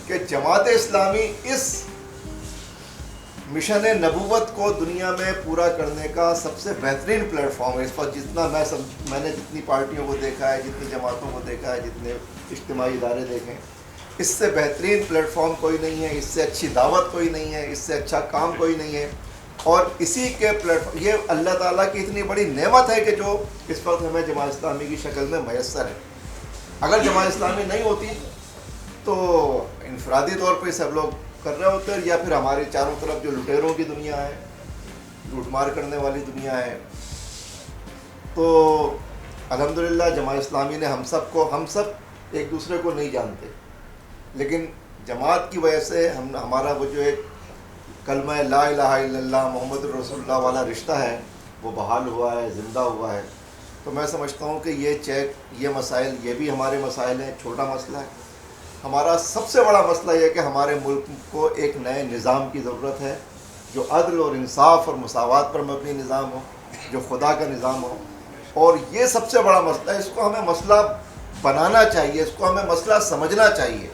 कि जमात इस्लामी इस मिशन नबूवत को दुनिया में पूरा करने का सबसे बेहतरीन प्लेटफॉर्म है। इस पर जितना मैंने जितनी पार्टियों को देखा है, जितनी जमातों को देखा है, जितने इज्तिमाई इदारे देखे, इससे बेहतरीन प्लेटफॉर्म कोई नहीं है, इससे अच्छी दावत कोई नहीं है, इससे अच्छा काम कोई नहीं है। और इसी के प्लेटफॉर्म, ये अल्लाह ताला की इतनी बड़ी नेमत है कि जो इस वक्त हमें जमात इस्लामी की शक्ल में मैसर है। अगर जमात इस्लामी नहीं होती तो इनफरादी तौर पर सब लोग कर रहे होते हैं, या फिर हमारे चारों तरफ जो लुटेरों की दुनिया है, लूटमार करने वाली दुनिया है। तो अल्हम्दुलिल्लाह जमात इस्लामी ने हम सब एक दूसरे को नहीं जानते, लेकिन जमात की वजह से हमारा वो जो एक कलमा ला इलाहा इल्लल्लाह मोहम्मद रसूलुल्लाह वाला रिश्ता है वो बहाल हुआ है, ज़िंदा हुआ है। तो मैं समझता हूँ कि ये चेक, ये मसाइल, ये भी हमारे मसाइल हैं, छोटा मसला है। हमारा सबसे बड़ा मसला यह है कि हमारे मुल्क को एक नए निज़ाम की ज़रूरत है जो अदल और इंसाफ और मुसावात पर मबनी निज़ाम हो, जो खुदा का निज़ाम हो। और ये सबसे बड़ा मसला है, इसको हमें मसला बनाना चाहिए, इसको हमें मसला समझना चाहिए।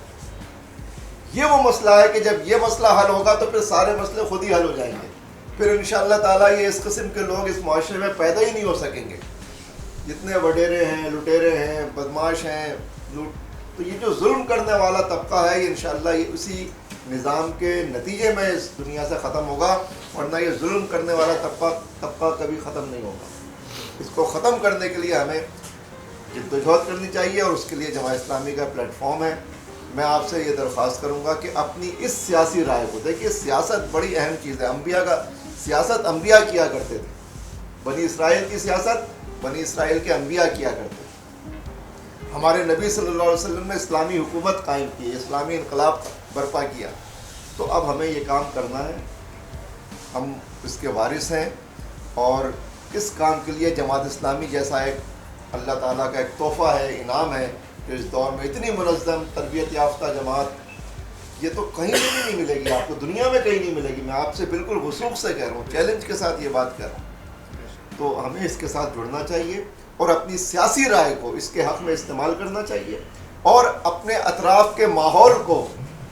ये वो मसला है कि जब ये मसला हल होगा तो फिर सारे मसले खुद ही हल हो जाएंगे। फिर इंशाअल्लाह ताला ये इस किस्म के लोग इस माशरे में पैदा ही नहीं हो सकेंगे। जितने वडेरे हैं, लुटेरे हैं, बदमाश हैं, तो ये जो जुल्म करने वाला तबका है ये इंशाअल्लाह ये उसी निज़ाम के नतीजे में इस दुनिया से ख़त्म होगा, वरना ये जुल्म करने वाला तबका कभी ख़त्म नहीं होगा। इसको ख़त्म करने के लिए हमें जद्दोजहद करनी चाहिए और उसके लिए जमात इस्लामी का प्लेटफॉर्म है। मैं आपसे ये दरख्वास्त करूँगा कि अपनी इस सियासी राय को, देखिए सियासत बड़ी अहम चीज़ है। अम्बिया का सियासत अम्बिया किया करते थे, बनी इसराइल की सियासत बनी इसराइल के अंबिया किया करते थे। हमारे नबी सल्लल्लाहु अलैहि वसल्लम ने इस्लामी हुकूमत कायम की, इस्लामी इनकलाब बर्पा किया। तो अब हमें ये काम करना है, हम इसके वारिस हैं और इस काम के लिए जमात इस्लामी जैसा एक अल्लाह ताला का एक तोहफ़ा है, इनाम है कि इस दौर में इतनी मुनज़्ज़म तरबियत याफ्ता जमात ये तो कहीं भी नहीं मिलेगी आपको, दुनिया में कहीं नहीं मिलेगी। मैं आपसे बिल्कुल वसूख से कह रहा हूँ, चैलेंज के साथ ये बात कर रहा हूँ। तो हमें इसके साथ जुड़ना चाहिए और अपनी सियासी राय को इसके हक़ में इस्तेमाल करना चाहिए और अपने अतराफ़ के माहौल को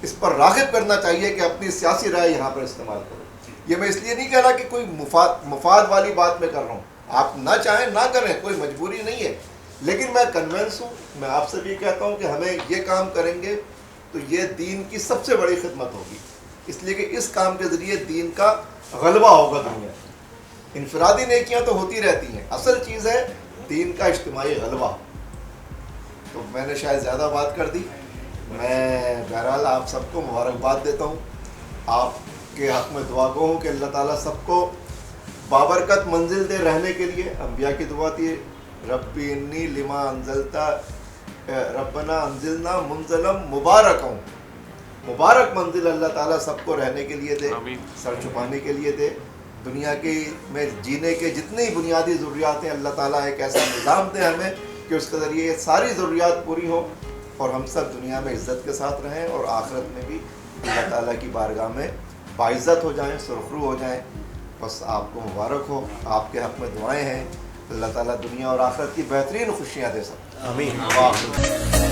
इस पर राग़िब करना चाहिए कि अपनी सियासी राय यहाँ पर इस्तेमाल करो। ये मैं इसलिए नहीं कह रहा कि कोई मुफाद वाली बात मैं कर रहा हूँ, आप ना चाहें ना करें, कोई मजबूरी नहीं है, लेकिन मैं कन्विंस हूँ, मैं आपसे भी कहता हूँ कि हमें ये काम करेंगे तो ये दीन की सबसे बड़ी खिदमत होगी, इसलिए कि इस काम के ज़रिए दीन का गलबा होगा दुनिया में। इनफरादी नेकियां तो होती रहती हैं, असल चीज़ है दीन का इज्तिमाई गलबा। तो मैंने शायद ज़्यादा बात कर दी। मैं बहरहाल आप सबको मुबारकबाद देता हूँ, आपके हक़ में दुआ गो हूँ कि अल्लाह ताला सबको बाबरकत मंजिल दे रहने के लिए। अंबिया की दुआ थी, रब्बी इन्नी लिमा अंजलता रब्बना अंजिलना मुंजलम मुबारक, मुबारक मंजिल अल्लाह ताला सबको रहने के लिए दे, सर छुपाने के लिए दे। दुनिया की में जीने के जितनी बुनियादी ज़रूरियात हैं अल्लाह ताला एक ऐसा निज़ाम दे हमें कि उसके ज़रिए ये सारी ज़रूरियात पूरी हों और हम सब दुनिया में इज़्ज़त के साथ रहें और आखिरत में भी अल्लाह ताला की बारगाह में बाइज़्ज़त हो जाएं, सुरखरू हो जाएं। बस आपको मुबारक हो, आपके हक़ में दुआएं हैं, अल्लाह ताला दुनिया और आखिरत की बेहतरीन खुशियाँ दे सकते हैं। आमीन।